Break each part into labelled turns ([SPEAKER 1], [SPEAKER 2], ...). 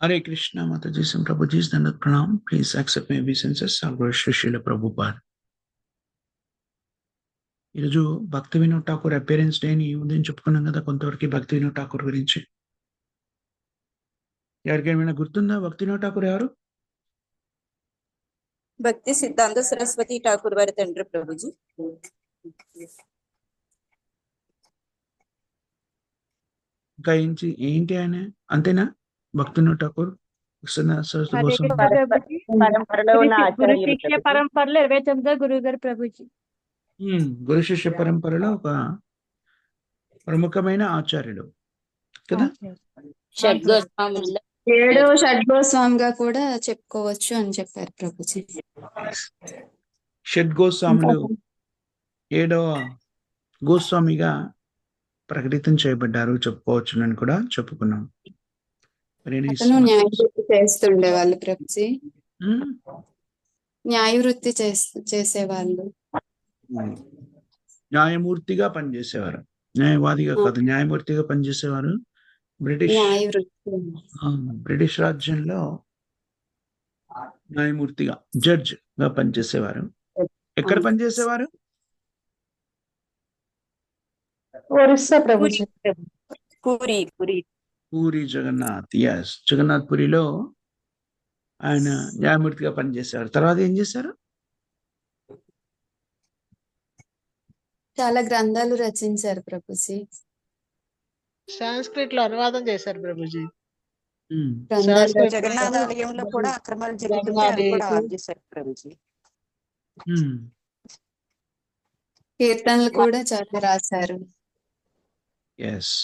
[SPEAKER 1] हरे कृष्णा माता जी से प्रभु जी दंडवत प्रणाम please accept my obeisances Srila Prabhupada ఈరోజు భక్తి వినోద్ ఠాకూర్ అపీరెన్స్ డే ని ఉదయం చెప్పుకున్నాం కదా కొంతవరకు భక్తి వినోద్ ఠాకూర్ గురించి ఎవరికైనా గుర్తుందా భక్తి వినోద్ ఠాకూర్ ఎవరు
[SPEAKER 2] భక్తి సిద్ధాంత సరస్వతి ఠాకూర్ వారి తండ్రి ప్రభుజీ
[SPEAKER 1] ఇంకా ఏంటి ఆయన అంతేనా భక్తి వినోద్ ఠాకూర్
[SPEAKER 2] పరంపరలో ఉన్న
[SPEAKER 3] గురు
[SPEAKER 2] ఆచార్యులు
[SPEAKER 3] శిష్య పరంపరలో 29వ గురువు గారు ప్రభుజీ.
[SPEAKER 1] గురు శిష్య పరంపరలో ఒక ప్రముఖమైన ఆచార్యుడు కదా
[SPEAKER 2] షడ్గోస్వాముల్లో
[SPEAKER 4] 7వ షడ్గోస్వామిగా కూడా చెప్పుకోవచ్చు అని చెప్పారు ప్రభుజీ.
[SPEAKER 1] షడ్ గోస్వాములు 7వ గోస్వామిగా ప్రకటితం చేయబడ్డారు చెప్పుకోవచ్చు అని కూడా చెప్పుకున్నాం.
[SPEAKER 4] అతను న్యాయ వృత్తి చేస్తుండే వాళ్ళు ప్రభుజీ. న్యాయ వృత్తి చేసేవాళ్ళు,
[SPEAKER 1] న్యాయమూర్తిగా పనిచేసేవారు, న్యాయవాదిగా కాదు న్యాయమూర్తిగా పనిచేసేవారు.
[SPEAKER 4] న్యాయ వృత్తి
[SPEAKER 1] బ్రిటిష్ రాజ్యంలో న్యాయమూర్తిగా జడ్జ్ గా పనిచేసేవారు. ఎక్కడ పనిచేసేవారు?
[SPEAKER 3] ఒరిస్సా ప్రభుజీ.
[SPEAKER 1] పూరి జగన్నాథ్. ఎస్, జగన్నాథ్ పురిలో ఆయన న్యాయమూర్తిగా పనిచేసేవారు. తర్వాత ఏం చేశారు?
[SPEAKER 4] చాలా గ్రంథాలు రచించారు ప్రభుజీ.
[SPEAKER 5] సాంస్క్రిట్ లో అనువాదం చేశారు ప్రభుజీ.
[SPEAKER 2] జగన్నాథ ఆలయంలో కూడా అక్రమాలు జరుగుతుంటే కూడా ఆర్జిస్తారు ప్రభుజీ.
[SPEAKER 4] కీర్తనలు కూడా చాలా రాశారు.
[SPEAKER 1] ఎస్,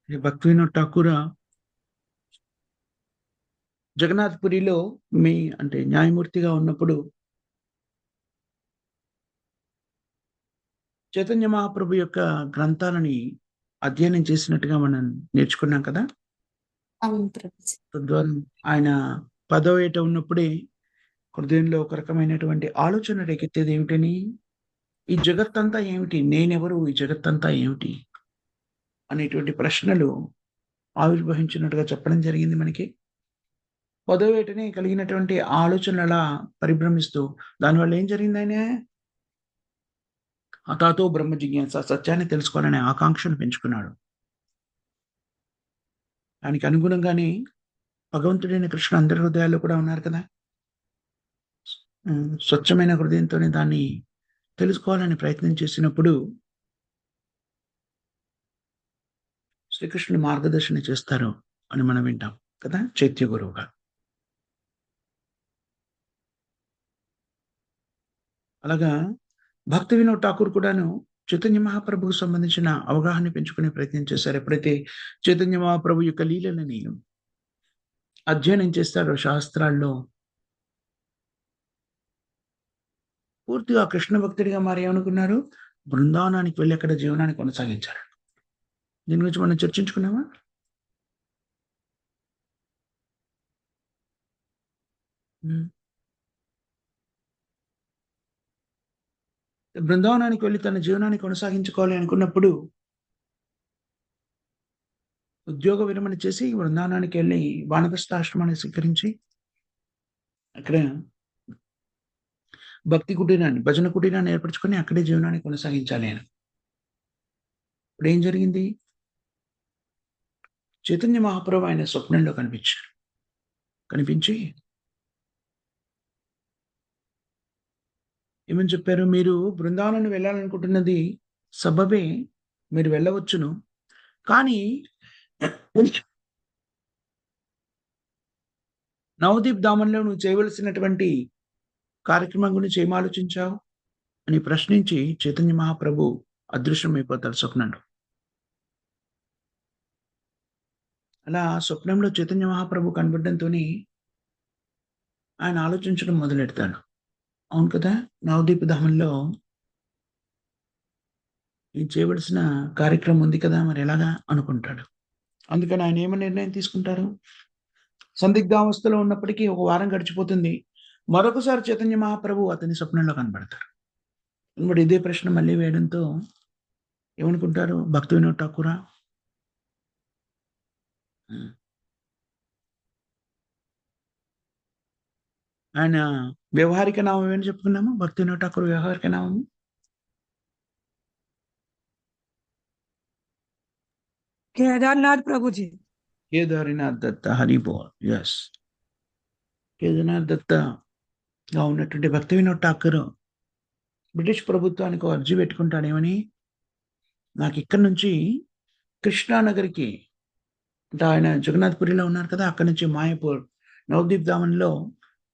[SPEAKER 1] భక్తి వినోద్ ఠాకూర్ జగన్నాథ్ పురిలో అంటే న్యాయమూర్తిగా ఉన్నప్పుడు చైతన్య మహాప్రభు యొక్క గ్రంథాలని అధ్యయనం చేసినట్టుగా మనం నేర్చుకున్నాం కదా. తద్వారా ఆయన 10వ ఏట ఉన్నప్పుడే హృదయంలో ఒక రకమైనటువంటి ఆలోచన రేకెత్తేది ఏమిటని, ఈ జగత్తంతా ఏమిటి, నేనెవరు, ఈ జగత్తంతా ఏమిటి అనేటువంటి ప్రశ్నలు ఆవిర్భవించినట్టుగా చెప్పడం జరిగింది మనకి. 10వ ఏటనే కలిగినటువంటి ఆలోచనలు అలా పరిభ్రమిస్తూ దానివల్ల ఏం జరిగింది? ఆయన అతాతో బ్రహ్మ జిజ్ఞాస, సత్యాన్ని తెలుసుకోవాలనే ఆకాంక్షను పెంచుకున్నాడు. దానికి అనుగుణంగానే భగవంతుడైన కృష్ణ అందరి హృదయాల్లో కూడా ఉన్నారు కదా. స్వచ్ఛమైన హృదయంతోనే దాన్ని తెలుసుకోవాలని ప్రయత్నం చేసినప్పుడు శ్రీకృష్ణుని మార్గదర్శన చేస్తారు అని మనం వింటాం కదా, చైత్య గురువుగా. అలాగా భక్తి వినోద్ ఠాకూర్ కూడాను చైతన్య మహాప్రభుకు సంబంధించిన అవగాహన పెంచుకునే ప్రయత్నం చేశారు. ఎప్పుడైతే చైతన్య మహాప్రభు యొక్క లీలని అధ్యయనం చేస్తారో శాస్త్రాల్లో, పూర్తిగా కృష్ణ భక్తుడిగా మారి ఏమనుకున్నారు? బృందావనానికి వెళ్ళి అక్కడ జీవనాన్ని కొనసాగించారు. దీని గురించి మనం చర్చించుకున్నామా? బృందావనానికి వెళ్ళి తన జీవనాన్ని కొనసాగించుకోవాలి అనుకున్నప్పుడు ఉద్యోగ విరమణ చేసి బృందావనానికి వెళ్ళి వానప్రస్థాశ్రమాన్ని స్వీకరించి అక్కడ భక్తి కుటీరాన్ని, భజన కుటీరాన్ని ఏర్పరచుకొని అక్కడే జీవనాన్ని కొనసాగించాలి అని. ఇప్పుడు ఏం జరిగింది? చైతన్య మహాప్రభు ఆయన స్వప్నంలో కనిపించి ఏమని చెప్పారు? మీరు బృందావనాన్ని వెళ్ళాలనుకుంటున్నది సబబే, మీరు వెళ్ళవచ్చును, కానీ నవదీప్ ధామంలో నువ్వు చేయవలసినటువంటి కార్యక్రమం గురించి ఏం ఆలోచించావు అని ప్రశ్నించి చైతన్య మహాప్రభు అదృశ్యమైపోతారు స్వప్నంలో. అలా స్వప్నంలో చైతన్య మహాప్రభు కనబడడంతో ఆయన ఆలోచించడం మొదలెడతాడు. అవును కదా, నవదీప్ ధామంలో ఇది చేయవలసిన కార్యక్రమం ఉంది కదా, మరి ఎలాగా అనుకుంటాడు. అందుకని ఆయన ఏమని నిర్ణయం తీసుకుంటారు? సందిగ్ధావస్థలో ఉన్నప్పటికీ 1 వారం గడిచిపోతుంది. మరొకసారి చైతన్య మహాప్రభు అతని స్వప్నంలో కనబడతారు. మరి ఇదే ప్రశ్న మళ్ళీ వేయడంతో ఏమనుకుంటారు భక్తి వినోద్ ఠాకూర్? హ్మ్. ఆయన వ్యవహారిక నామం ఏమని చెప్పుకున్నాము? భక్తివినోద్ ఠాకూర్ వ్యవహారిక నామము?
[SPEAKER 3] केदारनाथ प्रभु जी।
[SPEAKER 1] కేదారినాథ్ దత్త హరి బోల్. యెస్. కేదార్‌నాథ్ దత్తగా ఉన్నటువంటి భక్తి వినోద్ ఠాకూర్ బ్రిటిష్ ప్రభుత్వానికి ఓ అర్జీ పెట్టుకుంటాడేమని, నాకిక్కడి నుంచి కృష్ణానగర్‌కి, అంటే ఆయన జగన్నాథ్‌పురిలో ఉన్నారు కదా! అక్కడి నుంచి మాయాపూర్, నవదీప్ ధామన్‌లో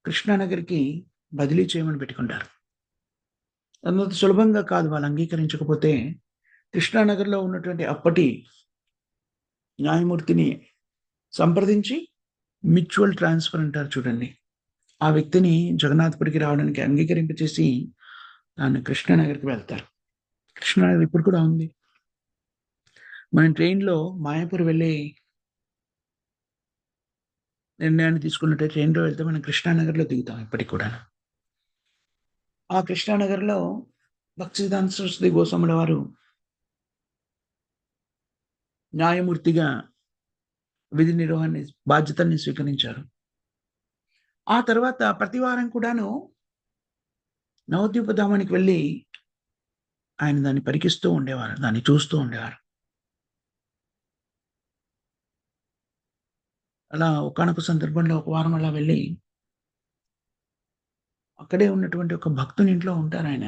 [SPEAKER 1] కృష్ణానగర్‌కి బదిలీ చేయమని పెట్టుకుంటారు. అంత సులభంగా కాదు వాళ్ళు అంగీకరించకపోతే, కృష్ణానగర్‌లో ఉన్నటువంటి అప్పటి న్యాయమూర్తిని సంప్రదించి మ్యూచువల్ ట్రాన్స్‌ఫర్ అంటారు చూడండి. ఆ వ్యక్తిని జగన్నాథ్‌పురికి రావడానికి అంగీకరింపచేసి ఆయన కృష్ణానగర్‌కి వెళ్తారు. కృష్ణానగర్ ఇప్పుడు కూడా ఉంది. మనం ట్రైన్‌లో మాయాపూర్ వెళ్ళే నిర్ణయాన్ని తీసుకున్నట్టే ట్రైన్‌లో వెళ్తే మనం కృష్ణానగర్‌లో దిగుతాం ఇప్పటికి కూడాను. ఆ కృష్ణానగర్‌లో భక్తిసిద్ధాంత సరస్వతి గోస్వాముల వారు న్యాయమూర్తిగా విధి నిర్వహణ బాధ్యతల్ని స్వీకరించారు. ఆ తర్వాత ప్రతి వారం కూడాను నవద్వీప ధామానికి వెళ్ళి ఆయన దాన్ని పరికిస్తూ ఉండేవారు. దాన్ని చూస్తూ ఉండేవారు. అలా ఒకానొక సందర్భంలో ఒక వారం అలా వెళ్ళి అక్కడే ఉన్నటువంటి ఒక భక్తుని ఇంట్లో ఉంటారాయన.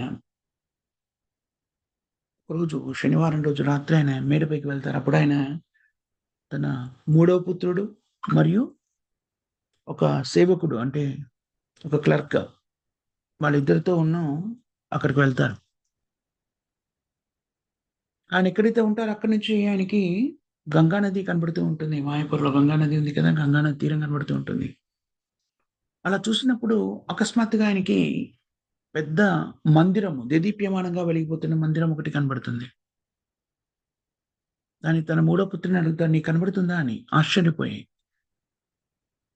[SPEAKER 1] ఒకరోజు శనివారం రోజు రాత్రి ఆయన మేడపైకి వెళ్తారు. అప్పుడాయన తన మూడవ పుత్రుడు మరియు ఒక సేవకుడు, అంటే ఒక క్లర్క్, వాళ్ళిద్దరితో అక్కడికి వెళ్తారు. ఆయన ఎక్కడైతే ఉంటారో అక్కడి నుంచి ఆయనకి గంగా నది కనబడుతూ ఉంటుంది. మాయాపూర్‌లో గంగా నది ఉంది కదా! గంగా నది తీరం కనబడుతూ ఉంటుంది. అలా చూసినప్పుడు అకస్మాత్తుగా ఆయనకి పెద్ద మందిరము, దేదీప్యమానంగా వెలిగిపోతున్న మందిరం ఒకటి కనబడుతుంది. దానికి తన మూడో పుత్రుడిని అడుగుతాడు, "నీకు కనబడుతుందా?" అని ఆశ్చర్యపోయి.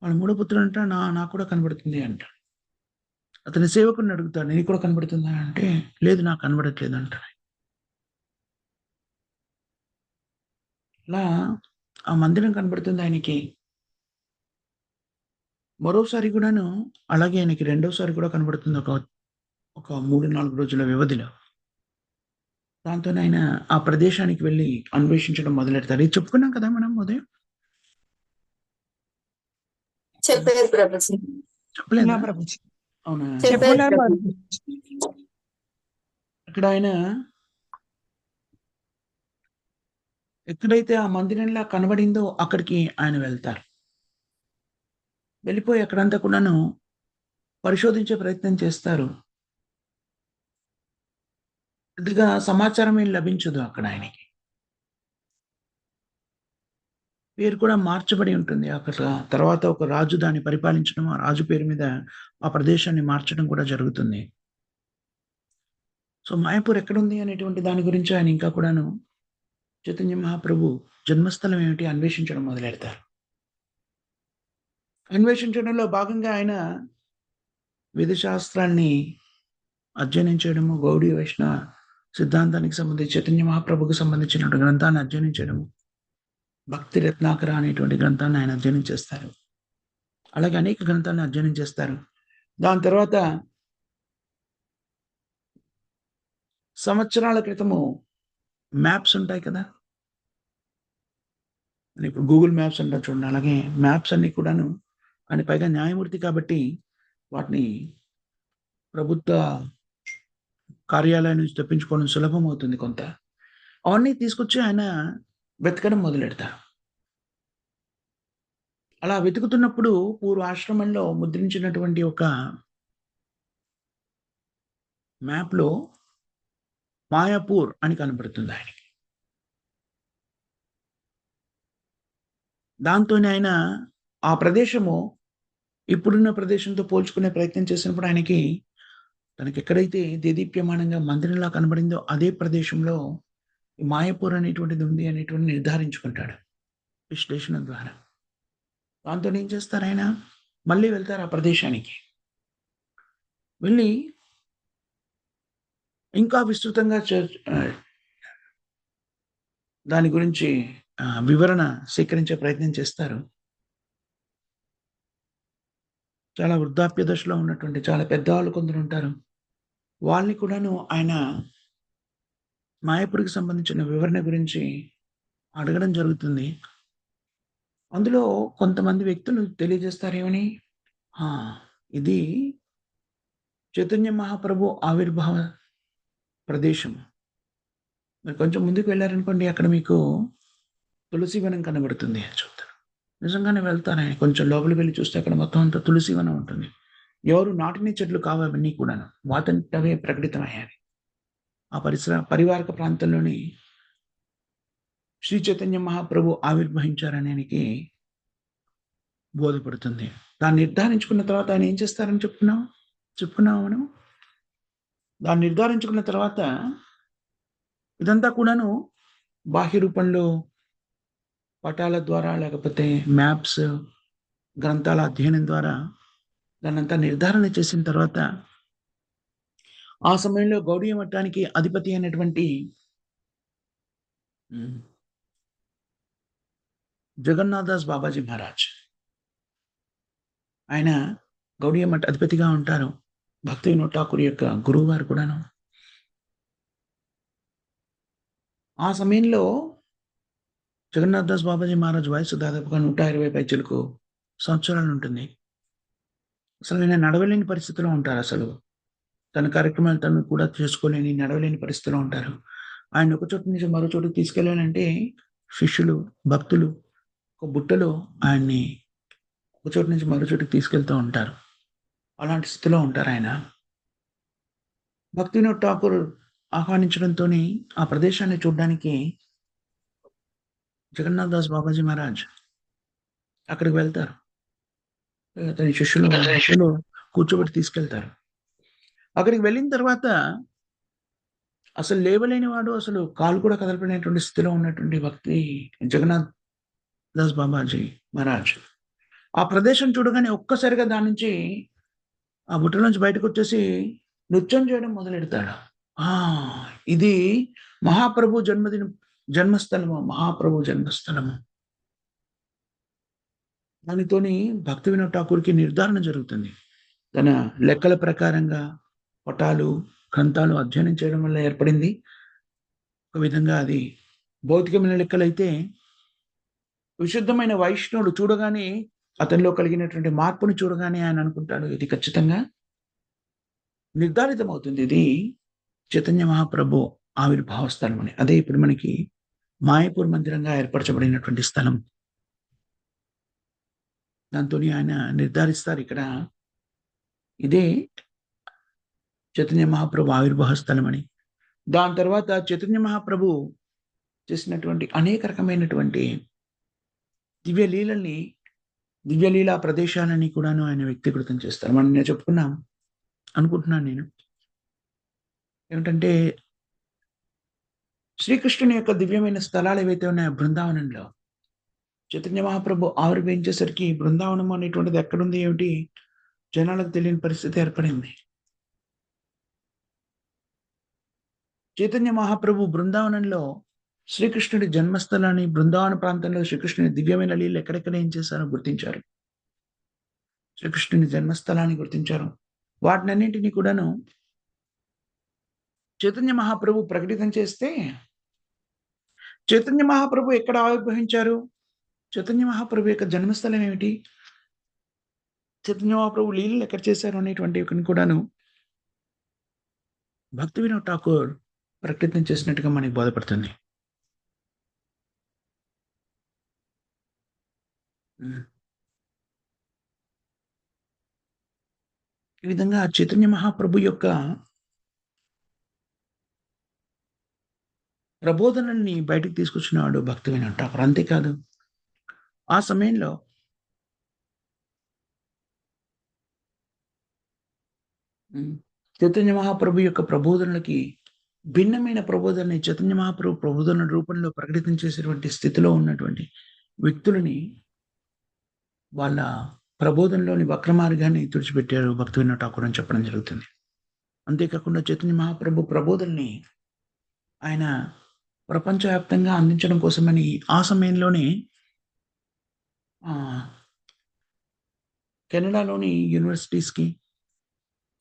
[SPEAKER 1] వాళ్ళ మూడో పుత్రుడు అంటాడు, నాకు కూడా కనబడుతుంది" అంటాడు. అతని సేవకుడిని అడుగుతాడు, "నీకు కూడా కనబడుతుందా?" అంటే, "లేదు నాకు కనబడట్లేదు" అంటాడు. అలా ఆ మందిరం కనబడుతుంది ఆయనకి. మరోసారి కూడాను అలాగే ఆయనకి రెండోసారి కూడా కనబడుతుంది ఒక 3, 4 రోజుల వ్యవధిలో. దాంతోనే ఆయన ఆ ప్రదేశానికి వెళ్లి అన్వేషించడం మొదలెడతారు. ఇది చెప్పుకున్నాం కదా మనం ఉదయం.
[SPEAKER 4] చెప్పారు ప్రభుజీ.
[SPEAKER 1] చెప్పలేదా?
[SPEAKER 3] ना प्रभु जी।
[SPEAKER 1] అవునా?
[SPEAKER 4] చెప్పారు
[SPEAKER 3] చెప్పున్నారు
[SPEAKER 4] ప్రభు.
[SPEAKER 1] అక్కడ ఆయన ఎక్కడైతే ఆ మందిరంలా కనబడిందో అక్కడికి ఆయన వెళ్తారు. వెళ్ళిపోయి అక్కడంతా కూడాను పరిశోధించే ప్రయత్నం చేస్తారు. పెద్దగా సమాచారం ఏం లభించదు అక్కడ ఆయనకి. పేరు కూడా మార్చబడి ఉంటుంది. అక్కడ తర్వాత ఒక రాజు దాన్ని పరిపాలించడం, ఆ రాజు పేరు మీద ఆ ప్రదేశాన్ని మార్చడం కూడా జరుగుతుంది. సో, మాయాపూర్ ఎక్కడుంది అనేటువంటి దాని గురించి ఆయన ఇంకా కూడాను చైతన్య మహాప్రభు జన్మస్థలం ఏమిటి అన్వేషించడం మొదలెడతారు. అన్వేషించడంలో భాగంగా ఆయన వేద శాస్త్రాన్ని అధ్యయనం చేయడము, గౌడీయ వైష్ణవ సిద్ధాంతానికి సంబంధించి చైతన్య మహాప్రభుకు సంబంధించినటువంటి గ్రంథాన్ని అధ్యయనం చేయడము, భక్తి రత్నాకర అనేటువంటి గ్రంథాన్ని ఆయన అధ్యయనం చేస్తారు. అలాగే అనేక గ్రంథాలను అధ్యయనం చేస్తారు. దాని తర్వాత సంవత్సరాల క్రితము మ్యాప్స్ ఉంటాయి కదా! ఇప్పుడు గూగుల్ మ్యాప్స్ అంటారు చూడండి. అలాగే మ్యాప్స్ అన్నీ కూడాను ఆయన పైగా న్యాయమూర్తి కాబట్టి వాటిని ప్రభుత్వ కార్యాలయం నుంచి తెప్పించుకోవడం సులభమవుతుంది కొంత. అవన్నీ తీసుకొచ్చి ఆయన వెతకడం మొదలెడతారు. అలా వెతుకుతున్నప్పుడు పూర్వ ఆశ్రమంలో ముద్రించినటువంటి ఒక మ్యాప్‌లో మాయాపూర్ అని కనబడుతుంది ఆయనకి. దాంతోనే ఆయన ఆ ప్రదేశము ఇప్పుడున్న ప్రదేశంతో పోల్చుకునే ప్రయత్నం చేసినప్పుడు ఆయనకి తనకెక్కడైతే దేదీప్యమానంగా మందిరంలా కనబడిందో అదే ప్రదేశంలో ఈ మాయాపూర్ అనేటువంటిది ఉంది అనేటువంటిది నిర్ధారించుకుంటాడు విశ్లేషణ ద్వారా. దాంతోనేం ఏం చేస్తారాయన, మళ్ళీ వెళ్తారు ఆ ప్రదేశానికి. వెళ్ళి ఇంకా విస్తృతంగా దాని గురించి వివరణ సేకరించే ప్రయత్నం చేస్తారు. చాలా వృద్ధాప్య దశలో ఉన్నటువంటి చాలా పెద్దవాళ్ళు కొందరుంటారు. వాళ్ళని కూడాను ఆయన మాయాపురికి సంబంధించిన వివరణ గురించి అడగడం జరుగుతుంది. అందులో కొంతమంది వ్యక్తులు తెలియజేస్తారేమని, ఆ! ఇది చైతన్య మహాప్రభు ఆవిర్భావ ప్రదేశం. మీరు కొంచెం ముందుకు వెళ్లారనుకోండి, అక్కడ మీకు తులసి వనం కనబడుతుంది. చూద్దాం. నిజంగానే వెళ్తారాయన. కొంచెం లోపలికి వెళ్లి చూస్తే అక్కడ మొత్తం అంతా తులసి వనం ఉంటుంది. ఎవరు నాటిన చెట్లు కావు అవన్నీ కూడాను. వాటంతటవే ప్రకటితమయ్యాయి. ఆ పరివారక ప్రాంతంలోని శ్రీ చైతన్య మహాప్రభు ఆవిర్భవించారనేనికి బోధపడుతుంది. దాన్ని నిర్ధారించుకున్న తర్వాత ఆయన ఏం చేస్తారని చెప్పుకున్నాము మనం. దాన్ని నిర్ధారించుకున్న తర్వాత ఇదంతా కూడాను బాహ్య రూపంలో పటాల ద్వారా, లేకపోతే మ్యాప్స్, గ్రంథాల అధ్యయనం ద్వారా దాన్నంతా నిర్ధారణ చేసిన తర్వాత, ఆ సమయంలో గౌడీయ మఠానికి అధిపతి అయినటువంటి జగన్నాథదాస్ బాబాజీ మహారాజ్, ఆయన గౌడీయ మఠ అధిపతిగా ఉంటారు. భక్తి వినోద్ ఠాకూర్ యొక్క గురువు గారు కూడాను. ఆ సమయంలో జగన్నాథదాస్ బాబాజీ మహారాజ్ వయసు దాదాపుగా 120 పైచిలకు సంవత్సరాలు ఉంటుంది. అసలు ఆయన నడవలేని పరిస్థితిలో ఉంటారు. అసలు తన కార్యక్రమాలు తను కూడా చేసుకోలేని, నడవలేని పరిస్థితిలో ఉంటారు. ఆయన ఒక చోటు నుంచి మరో చోటుకి తీసుకెళ్ళాలంటే శిష్యులు, భక్తులు ఒక బుట్టలో ఆయన్ని ఒక చోటు నుంచి మరో చోటుకి తీసుకెళ్తూ ఉంటారు. అలాంటి స్థితిలో ఉంటారు ఆయన. భక్తి వినోద్ ఠాకూర్ ఆహ్వానించడంతో ఆ ప్రదేశాన్ని చూడడానికి జగన్నాథదాస్ బాబాజీ మహారాజ్ అక్కడికి వెళ్తారు. అతని శిష్యులు కూర్చోబెట్టి తీసుకెళ్తారు. అక్కడికి వెళ్ళిన తర్వాత అసలు లేవలేని వాడు, అసలు కాలు కూడా కదలపలేనటువంటి స్థితిలో ఉన్నటువంటి భక్తి జగన్నాథ్ దాస్ బాబాజీ మహారాజ్ ఆ ప్రదేశం చూడగానే ఒక్కసారిగా దాని నుంచి, ఆ బుట్ట నుంచి బయటకు వచ్చేసి నృత్యం చేయడం మొదలెడతాడు. ఇది మహాప్రభు జన్మస్థలము, మహాప్రభు జన్మస్థలము. దానితోని భక్తి వినోద్ ఠాకూర్కి నిర్ధారణ జరుగుతుంది. తన లెక్కల ప్రకారంగా పటాలు, గ్రంథాలు అధ్యయనం చేయడం వల్ల ఏర్పడింది. ఒక విధంగా అది భౌతికమైన లెక్కలైతే, విశుద్ధమైన వైష్ణవుడు చూడగానే, అతనిలో కలిగినటువంటి మార్పును చూడగానే ఆయన అనుకుంటాడు, ఇది ఖచ్చితంగా నిర్ధారితమవుతుంది, ఇది చైతన్య మహాప్రభు ఆవిర్భావ స్థలం అని. అదే ఇప్పుడు మనకి మాయాపూర్ మందిరంగా ఏర్పరచబడినటువంటి స్థలం. దాంతో ఆయన నిర్ధారిస్తారు, ఇక్కడ ఇదే చైతన్య మహాప్రభు ఆవిర్భావ స్థలం అని. దాని తర్వాత చైతన్య మహాప్రభు చేసినటువంటి అనేక రకమైనటువంటి దివ్యలీలా ప్రదేశాలని కూడాను ఆయన వ్యక్తీకృతం చేస్తారు. మనం నేను చెప్పుకున్నాం అనుకుంటున్నాను నేను. ఏమిటంటే శ్రీకృష్ణుని యొక్క దివ్యమైన స్థలాలు ఏవైతే ఉన్నాయో బృందావనంలో, చైతన్య మహాప్రభు ఆవిర్భవించేసరికి బృందావనం అనేటువంటిది ఎక్కడుంది, ఏమిటి జనాలకు తెలియని పరిస్థితి ఏర్పడింది. చైతన్య మహాప్రభు బృందావనంలో శ్రీకృష్ణుడి జన్మస్థలాన్ని, బృందావన ప్రాంతంలో శ్రీకృష్ణుని దివ్యమైన లీలలు ఎక్కడెక్కడ ఏం చేశారో గుర్తించారు. శ్రీకృష్ణుని జన్మస్థలాన్ని గుర్తించారు. వాటినన్నింటినీ కూడాను చైతన్య మహాప్రభు ప్రకటితం చేస్తే, చైతన్య మహాప్రభు ఎక్కడ ఆవిర్భవించారు, చైతన్య మహాప్రభు యొక్క జన్మస్థలం ఏమిటి, చైతన్య మహాప్రభు లీలలు ఎక్కడ చేశారు అనేటువంటి కూడాను భక్తి వినోద్ ఠాకూర్ ప్రకటితం చేసినట్టుగా మనకి బోధపడుతుంది. ఈ విధంగా చైతన్య మహాప్రభు యొక్క ప్రబోధనల్ని బయటకు తీసుకొచ్చినవాడు భక్తి వినోద్ ఠాకూర్. అంతేకాదు, ఆ సమయంలో చైతన్య మహాప్రభు యొక్క ప్రబోధనలకి భిన్నమైన ప్రబోధనని చైతన్య మహాప్రభు ప్రబోధన రూపంలో ప్రకటితం చేసేటువంటి స్థితిలో ఉన్నటువంటి వ్యక్తులని వాళ్ళ ప్రబోధనలోని వక్రమార్గాన్ని తుడిచిపెట్టారు భక్తి వినోద్ ఠాకూర్ అని చెప్పడం జరుగుతుంది. అంతేకాకుండా చైతన్య మహాప్రభు ప్రబోధనని ఆయన ప్రపంచవ్యాప్తంగా అందించడం కోసమని ఆ సమయంలోనే ఆహ్, కెనడాలోని యూనివర్సిటీస్‌కి,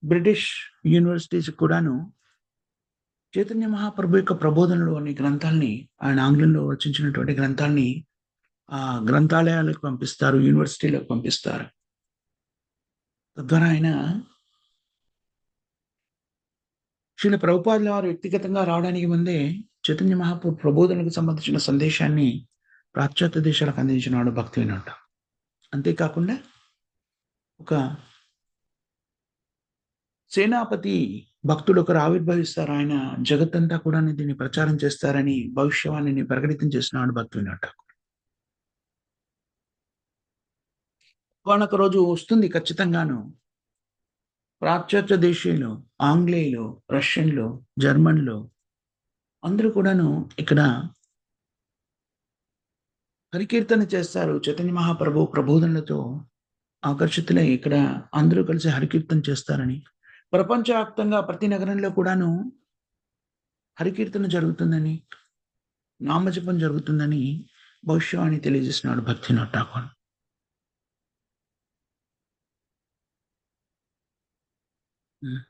[SPEAKER 1] బ్రిటిష్ యూనివర్సిటీస్‌కి కూడాను చైతన్య మహాప్రభు యొక్క ప్రబోధనలు అనే గ్రంథాల్ని ఆయన ఆంగ్లంలో రచించినటువంటి గ్రంథాల్ని గ్రంథాలయాలకు పంపిస్తారు. యూనివర్సిటీలకు పంపిస్తారు. తద్వారా ఆయన శ్రీల ప్రభుపాదుల వారు వ్యక్తిగతంగా రావడానికి ముందే చైతన్య మహాప్రభు ప్రబోధనలకు సంబంధించిన సందేశాన్ని పాశ్చాత్య దేశాలకు అందించినవాడు భక్తివినోద. అంతేకాకుండా ఒక సేనాపతి భక్తుడొకరు ఆవిర్భవిస్తారు. ఆయన జగత్తంతా కూడాను దీన్ని ప్రచారం చేస్తారని భవిష్యవాణిని ప్రకటితం చేసినవాడు భక్తివినోద. ఒకానొక రోజు వస్తుంది ఖచ్చితంగాను. పాశ్చాత్య దేశీయులు, ఆంగ్లేయులు, రష్యన్లు, జర్మన్లు అందరూ కూడాను ఇక్కడ హరికీర్తన చేస్తారు. చైతన్య మహాప్రభు ప్రబోధనలతో ఆకర్షితులై ఇక్కడ అందరూ కలిసి హరికీర్తన చేస్తారని. ప్రపంచవ్యాప్తంగా ప్రతి నగరంలో కూడాను హరికీర్తన జరుగుతుందని, నామజపం జరుగుతుందని భవిష్యవాణి తెలియజేసినాడు భక్తివినోద ఠాకూర్. హ్మ్.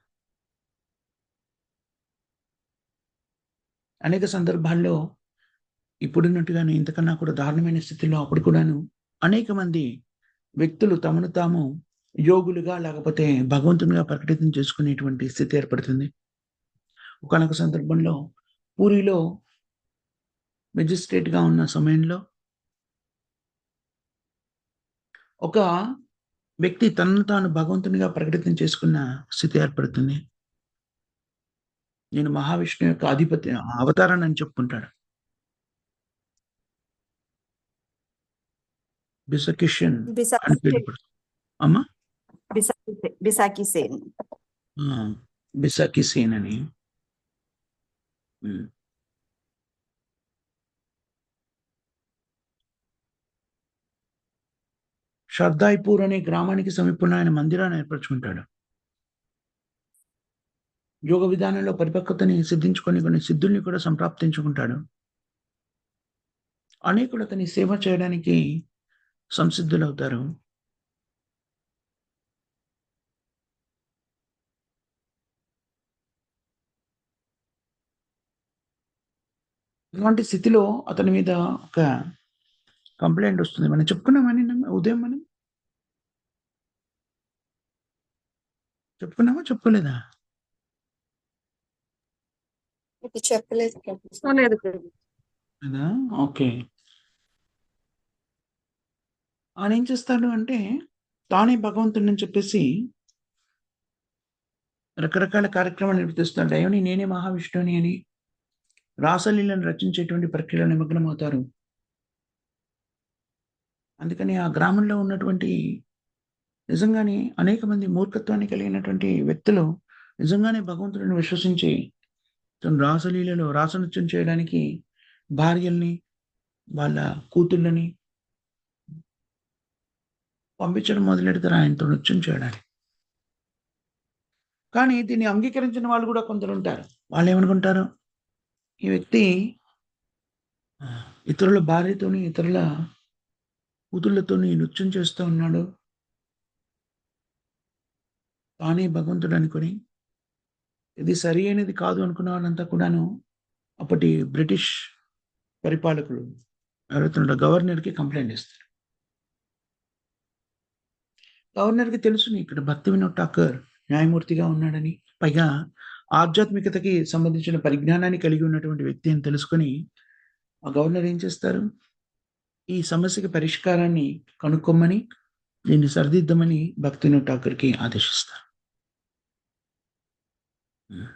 [SPEAKER 1] అనేక సందర్భాల్లో ఇప్పుడున్నట్టుగానే ఇంతకన్నా కూడా దారుణమైన స్థితిలో అప్పుడు కూడాను అనేక మంది వ్యక్తులు తమను తాము యోగులుగా లేకపోతే భగవంతునిగా ప్రకటితం చేసుకునేటువంటి స్థితి ఏర్పడుతుంది. ఒకానొక సందర్భంలో పూరీలో మెజిస్ట్రేట్‌గా ఉన్న సమయంలో ఒక వ్యక్తి తనను తాను భగవంతునిగా ప్రకటితం చేసుకున్న స్థితి ఏర్పడుతుంది. నేను మహావిష్ణువు యొక్క అవతారాన్ని చెప్పుకుంటాడు. బిసకిషన్ అని
[SPEAKER 2] బిసాకి
[SPEAKER 1] పేరు పెడతాడు. అమ్మా?
[SPEAKER 2] బిసాకి సేన్.
[SPEAKER 1] ఆ! బిసాకిసేన్ అని. హ్మ్. షర్దాయిపూర్ అనే గ్రామానికి సమీపంలో ఆయన మందిరాన్ని ఏర్పరచుకుంటాడు. యోగ విధానంలో పరిపక్వతని సిద్ధించుకొని కొన్ని సిద్ధుల్ని కూడా సంప్రాప్తించుకుంటాడు. అనేకులు అతని సేవ చేయడానికి సంసిద్ధులవుతారు. ఇలాంటి స్థితిలో అతని మీద ఒక కంప్లెయింట్ వస్తుంది. మనం చెప్పుకున్నామా నిన్న ఉదయం మనం? చెప్పుకున్నామా? చెప్పుకోలేదా?
[SPEAKER 4] ఇది చెప్పలేదు ప్రభుజీ.
[SPEAKER 2] లేదు ప్రభు.
[SPEAKER 1] కదా! ఓకే. ఆయనేం చేస్తాడు అంటే, తానే భగవంతుడిని చెప్పేసి రకరకాల కార్యక్రమాలు నిర్వర్తిస్తాడు. ఏమని నేనే మహావిష్ణువుని అని రాసలీలను రచించేటువంటి ప్రక్రియలో నిమగ్నమవుతారు. అందుకని ఆ గ్రామంలో ఉన్నటువంటి నిజంగానే అనేక మంది మూర్ఖత్వాన్ని కలిగినటువంటి వ్యక్తులు నిజంగానే భగవంతుడిని విశ్వసించి తను రాసలీలలో రాసనృత్యం చేయడానికి భార్యల్ని, వాళ్ళ కూతుళ్ళని పంపించడం మొదలెడతారు ఆయనతో నృత్యం చేయడానికి. కానీ దీన్ని అంగీకరించిన వాళ్ళు కూడా కొందరుంటారు. వాళ్ళేమనుకుంటారు, ఈ వ్యక్తి ఇతరుల భార్యతోని, ఇతరుల కూతుళ్ళతోని నృత్యం చేస్తూ ఉన్నాడు. తానే భగవంతుడనుకొని, ఇది సరి అయినది కాదు అనుకున్న వాళ్ళంతా కూడాను అప్పటి బ్రిటిష్ పరిపాలకులు ఎవరైతే ఉన్నారో గవర్నర్‌కి కంప్లెయింట్ ఇస్తారు. గవర్నర్‌కి తెలుసుని ఇక్కడ భక్తి వినోద్ ఠాకూర్ న్యాయమూర్తిగా ఉన్నాడని, పైగా ఆధ్యాత్మికతకి సంబంధించిన పరిజ్ఞానాన్ని కలిగి ఉన్నటువంటి వ్యక్తి అని తెలుసుకొని, ఆ గవర్నర్ ఏం చేస్తారు, ఈ సమస్యకి పరిష్కారాన్ని కనుక్కోమని, దీన్ని సరిదిద్దమని భక్తి వినోద్ ఠాకూర్‌కి ఆదేశిస్తారు. హ్మ్.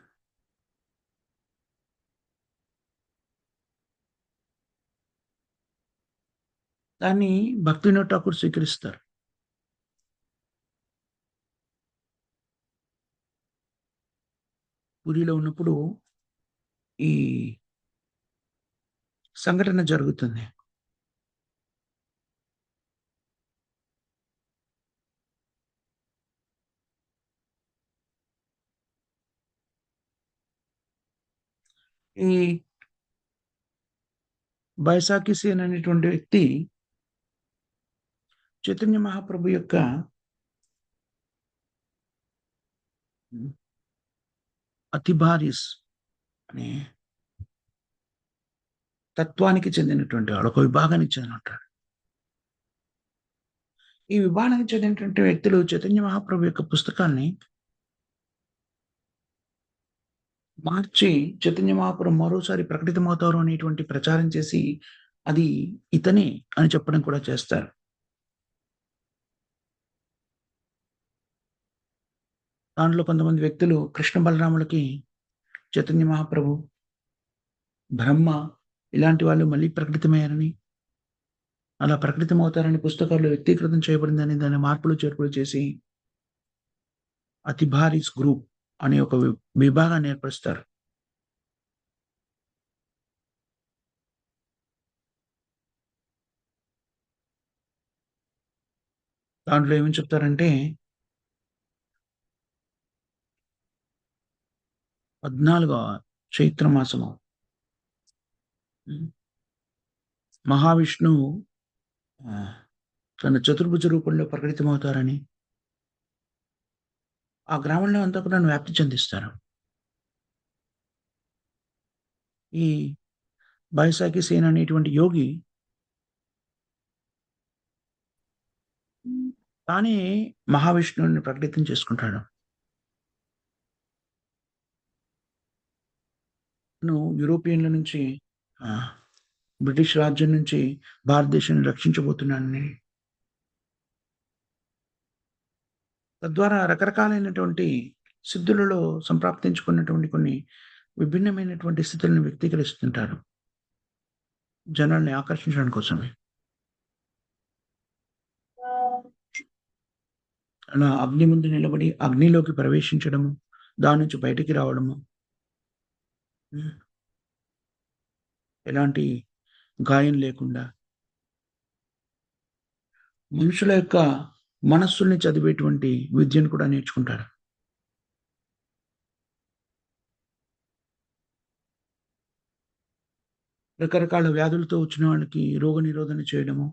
[SPEAKER 1] దాన్ని భక్తి వినోద్ ఠాకూర్ స్వీకరిస్తారు. పూరీలో ఉన్నప్పుడు ఈ సంఘటన జరుగుతుంది. ఈ బైసాఖి సేన్ అనేటువంటి వ్యక్తి చైతన్య మహాప్రభు యొక్క అతిభారిస్ అనే తత్వానికి చెందినటువంటి వాడు, ఒక విభాగానికి చెందినటువంటి. ఈ విభాగానికి చెందినటువంటి వ్యక్తులు చైతన్య మహాప్రభు యొక్క పుస్తకాన్ని మార్చి చైతన్య మహాప్రభు మరోసారి ప్రకటితమవుతారు అనేటువంటి ప్రచారం చేసి అది ఇతనే అని చెప్పడం కూడా చేస్తారు. దాంట్లో కొంతమంది వ్యక్తులు కృష్ణ బలరాములకి చైతన్య మహాప్రభు, బ్రహ్మ ఇలాంటి వాళ్ళు మళ్ళీ ప్రకటితమయ్యారని, అలా ప్రకటితమవుతారని పుస్తకాల్లో వ్యక్తీకృతం చేయబడిందని దాని మార్పులు చేర్పులు చేసి అతిభారిస్ గ్రూప్ అనే ఒక విభాగాన్ని ఏర్పరుస్తారు. దాంట్లో ఏమని చెప్తారంటే 14వ చైత్ర మాసము మహావిష్ణువు తన చతుర్భుజ రూపంలో ప్రకటితమవుతారని, ఆ గ్రామంలో అంతా కూడా వ్యాప్తి చెందిస్తారు. ఈ బైసాఖి సేన్ అనేటువంటి యోగి తానే మహావిష్ణువుని ప్రకటితం చేసుకుంటాడు. యూరోపియన్ల నుంచి బ్రిటిష్ రాజ్యం నుంచి భారతదేశాన్ని రక్షించబోతున్నానని, తద్వారా రకరకాలైనటువంటి సిద్ధులలో సంప్రాప్తించుకున్నటువంటి కొన్ని విభిన్నమైనటువంటి స్థితులను వ్యక్తీకరిస్తుంటారు జనాల్ని ఆకర్షించడం కోసమే. అలా అగ్ని ముందు నిలబడి అగ్నిలోకి ప్రవేశించడము, దాని నుంచి బయటికి రావడము, ఎలాంటి గాయం లేకుండా మనుషుల యొక్క మనస్సుల్ని చదివేటువంటి విద్యను కూడా నేర్చుకుంటారు. రకరకాల వ్యాధులతో వచ్చిన వాళ్ళకి రోగ నిరోధన చేయడము,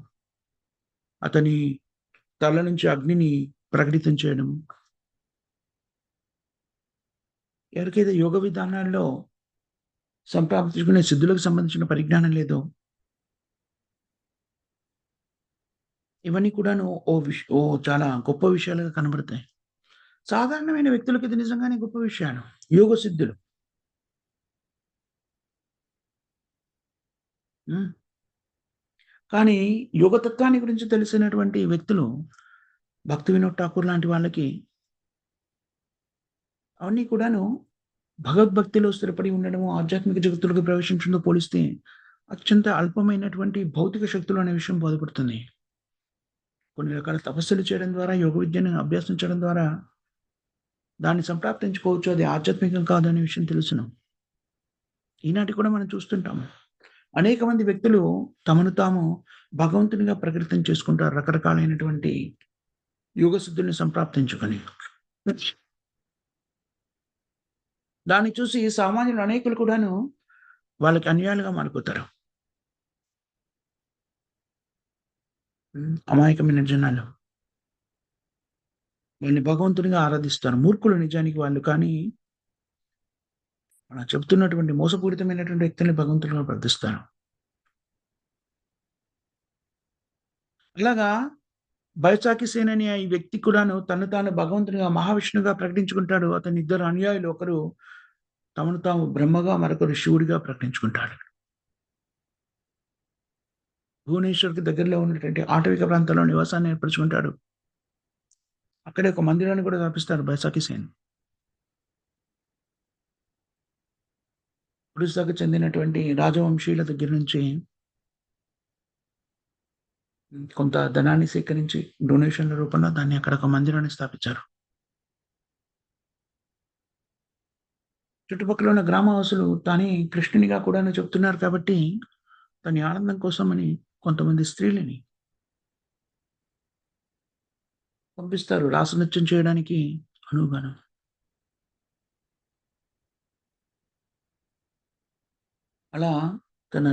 [SPEAKER 1] అతని తల నుంచి అగ్నిని ప్రకటితం చేయడము. ఎవరికైతే యోగ విధానాల్లో సంప్రాప్తించుకునే సిద్ధులకు సంబంధించిన పరిజ్ఞానం లేదో, ఇవన్నీ కూడాను చాలా గొప్ప విషయాలుగా కనబడతాయి. సాధారణమైన వ్యక్తులకి ఇది నిజంగానే గొప్ప విషయాలు, యోగ సిద్ధులు. కానీ యోగతత్వాన్ని గురించి తెలిసినటువంటి వ్యక్తులు, భక్తి వినోద్ ఠాకూర్ లాంటి వాళ్ళకి అవన్నీ కూడాను భగవద్భక్తిలో స్థిరపడి ఉండడము, ఆధ్యాత్మిక జగత్తులకు ప్రవేశించడంతో పోలిస్తే అత్యంత అల్పమైనటువంటి భౌతిక శక్తులు అనే విషయం బోధపడుతుంది. కొన్ని రకాల తపస్సులు చేయడం ద్వారా, యోగ విద్యను అభ్యసించడం ద్వారా దాన్ని సంప్రాప్తించుకోవచ్చు. అది ఆధ్యాత్మికం కాదు అనే విషయం తెలుసును. ఈనాటి కూడా మనం చూస్తుంటాము. అనేక మంది వ్యక్తులు తమను తాము భగవంతునిగా ప్రకటితం చేసుకుంటారు రకరకాలైనటువంటి యోగ సిద్ధుల్ని సంప్రాప్తించుకొని. దాన్ని చూసి సామాన్యులు అనేకులు కూడాను వాళ్ళకి అన్యాయులుగా మారిపోతారు. అమాయకమైన జనాలు వాళ్ళని భగవంతునిగా ఆరాధిస్తారు. మూర్ఖులు నిజానికి వాళ్ళు, కానీ అలా చెబుతున్నటువంటి మోసపూరితమైనటువంటి వ్యక్తుల్ని భగవంతునిగా ప్రార్థిస్తారు. అలాగా బైసాఖి సేన్ అనే ఈ వ్యక్తి కూడాను తను తాను భగవంతునిగా మహావిష్ణువుగా ప్రకటించుకుంటాడు. అతని ఇద్దరు అనుయాయులు, ఒకరు తమను తాము బ్రహ్మగా, మరొకరు శివుడిగా ప్రకటించుకుంటాడు. భువనేశ్వర్కి దగ్గరలో ఉన్నటువంటి ఆటవిక ప్రాంతంలో నివాసాన్ని ఏర్పరచుకుంటాడు. అక్కడే ఒక మందిరాన్ని కూడా స్థాపిస్తాడు బైసాఖి సేన్. ఒడిశాకు చెందినటువంటి రాజవంశీయుల దగ్గర నుంచి కొంత ధనాన్ని సేకరించి డొనేషన్ల రూపంలో దాన్ని అక్కడ ఒక మందిరాన్ని స్థాపించారు. చుట్టుపక్కల ఉన్న గ్రామవాసులు తానే కృష్ణునిగా కూడా చెప్తున్నారు కాబట్టి తన ఆనందం కోసమని కొంతమంది స్త్రీలని పంపిస్తారు రాసనృత్యం చేయడానికి అనువుగాను. అలా తన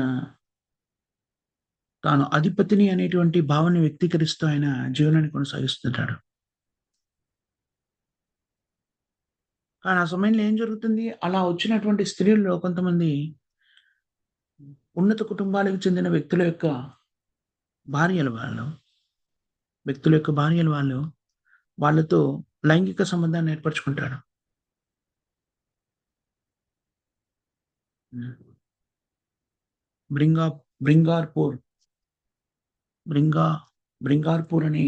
[SPEAKER 1] తాను అధిపతిని అనేటువంటి భావాన్ని వ్యక్తీకరిస్తూ ఆయన జీవనాన్ని కొనసాగిస్తుంటాడు. కానీ ఆ సమయంలో ఏం జరుగుతుంది? అలా వచ్చినటువంటి స్త్రీల్లో కొంతమంది ఉన్నత కుటుంబాలకు చెందిన భార్యలు వాళ్ళు వ్యక్తుల యొక్క భార్యలు వాళ్ళు వాళ్ళతో లైంగిక సంబంధాన్ని ఏర్పరచుకుంటాడు. హ్మ్. బ్రింగా బ్రింగార్‌పూర్ బ్రింగా బ్రింగార్‌పూర్ అనే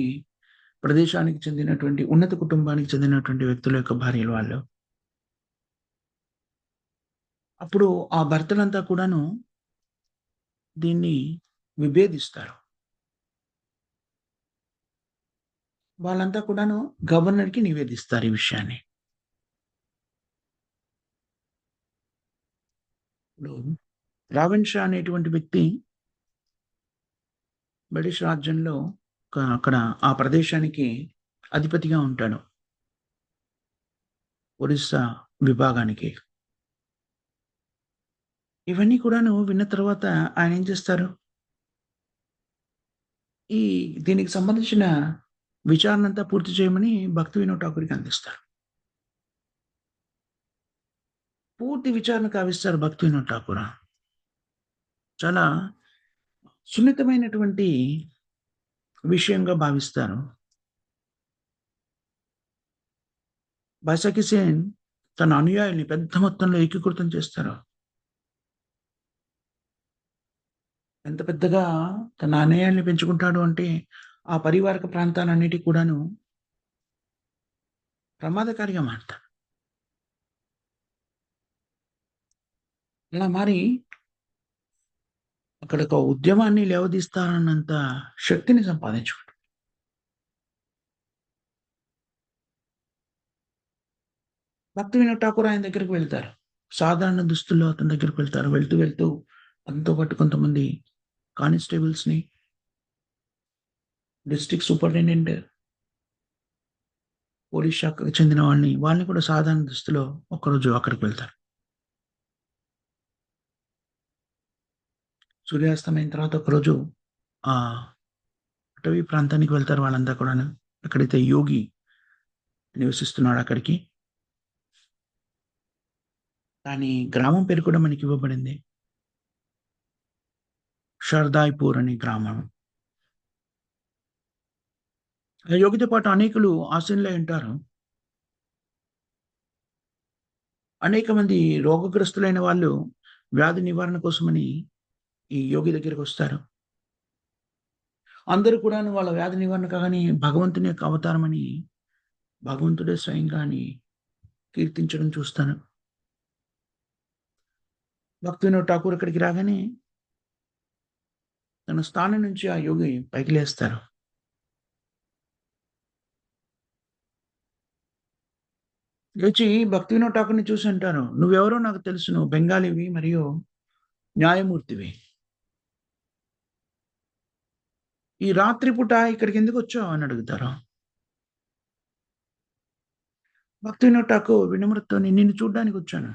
[SPEAKER 1] ప్రదేశానికి చెందినటువంటి ఉన్నత కుటుంబానికి చెందినటువంటి వ్యక్తుల యొక్క భార్యలు వాళ్ళు. అప్పుడు ఆ భర్తలంతా కూడాను దీన్ని విభేదిస్తారు. వాళ్ళంతా కూడాను గవర్నర్‌కి నివేదిస్తారు ఈ విషయాన్ని. ఇప్పుడు రావెన్ షా అనేటువంటి వ్యక్తి బ్రిటిష్ రాజ్యంలో అక్కడ ఆ ప్రదేశానికి అధిపతిగా ఉంటాడు. ఒరిస్సా విభాగానికి. ఇవన్నీ కూడాను విన్న తర్వాత ఆయన ఏం చేస్తారు? ఈ దీనికి సంబంధించిన విచారణంతా పూర్తి చేయమని భక్తి వినోద్ ఠాకూర్‌కి అందిస్తారు. పూర్తి విచారణ కావిస్తారు భక్తి వినోద్ ఠాకూర్. చాలా సున్నితమైనటువంటి విషయంగా భావిస్తారు. బైసాఖి సేన్ తన అనుయాయుల్ని పెద్ద మొత్తంలో ఏకీకృతం చేస్తారు. ఎంత పెద్దగా తన అనుయాయుల్ని పెంచుకుంటాడు అంటే, ఆ పరివారక ప్రాంతాలన్నిటికి కూడాను ప్రమాదకారిగా మారతాడు. అలా మారి అక్కడొక ఉద్యమాన్ని లేవదీస్తారన్నంత శక్తిని సంపాదించుకుంటాడు. భక్తి వినోద్ ఠాకూర్ ఆయన దగ్గరికి వెళ్తారు. సాధారణ దుస్తుల్లో అతని దగ్గరికి వెళ్తారు. వెళ్తూ, వెళ్తూ అతనితో పాటు కొంతమంది కానిస్టేబుల్స్‌ని, డిస్ట్రిక్ట్ సూపరింటెండెంట్, పోలీస్ శాఖకు చెందిన వాళ్ళని కూడా సాధారణ దుస్తులో ఒకరోజు అక్కడికి వెళ్తారు. సూర్యాస్తమయం తర్వాత ఒకరోజు ఆహ్, అటవీ ప్రాంతానికి వెళ్తారు వాళ్ళంతా కూడాను. ఎక్కడైతే యోగి నివసిస్తున్నాడో అక్కడికి. దాని గ్రామం పేరు కూడా మనకివ్వబడింది. షర్దాయిపూర్ అనే గ్రామం. ఆ యోగితో పాటు అనేకులు ఆసీనులై ఉంటారు. అనేక మంది రోగగ్రస్తులైన వాళ్ళు వ్యాధి నివారణ కోసమని ఈ యోగి దగ్గరికొస్తారు. అందరూ కూడాను వాళ్ళ వ్యాధి నివారణ కాగానే భగవంతుని యొక్క అవతారమని భగవంతుడే స్వయంగా అని కీర్తించడం చూస్తాను. భక్తి వినోద్ ఠాకూర్ అక్కడికి రాగానే తన స్థానం నుంచి ఆ యోగి పైకి లేస్తారు. లేచి భక్తి వినోద్ ఠాకూర్‌ని చూసి అంటారు, "నువ్వెవరో నాకు తెలుసు. నువ్వు బెంగాలీవి మరియు న్యాయమూర్తివి. ఈ రాత్రి పూట ఇక్కడికెందుకొచ్చావు?" అని అడుగుతారు. భక్తి వినోద్ ఠాకూర్ వినమ్రతతోని నిన్ను చూడ్డానికొచ్చాను.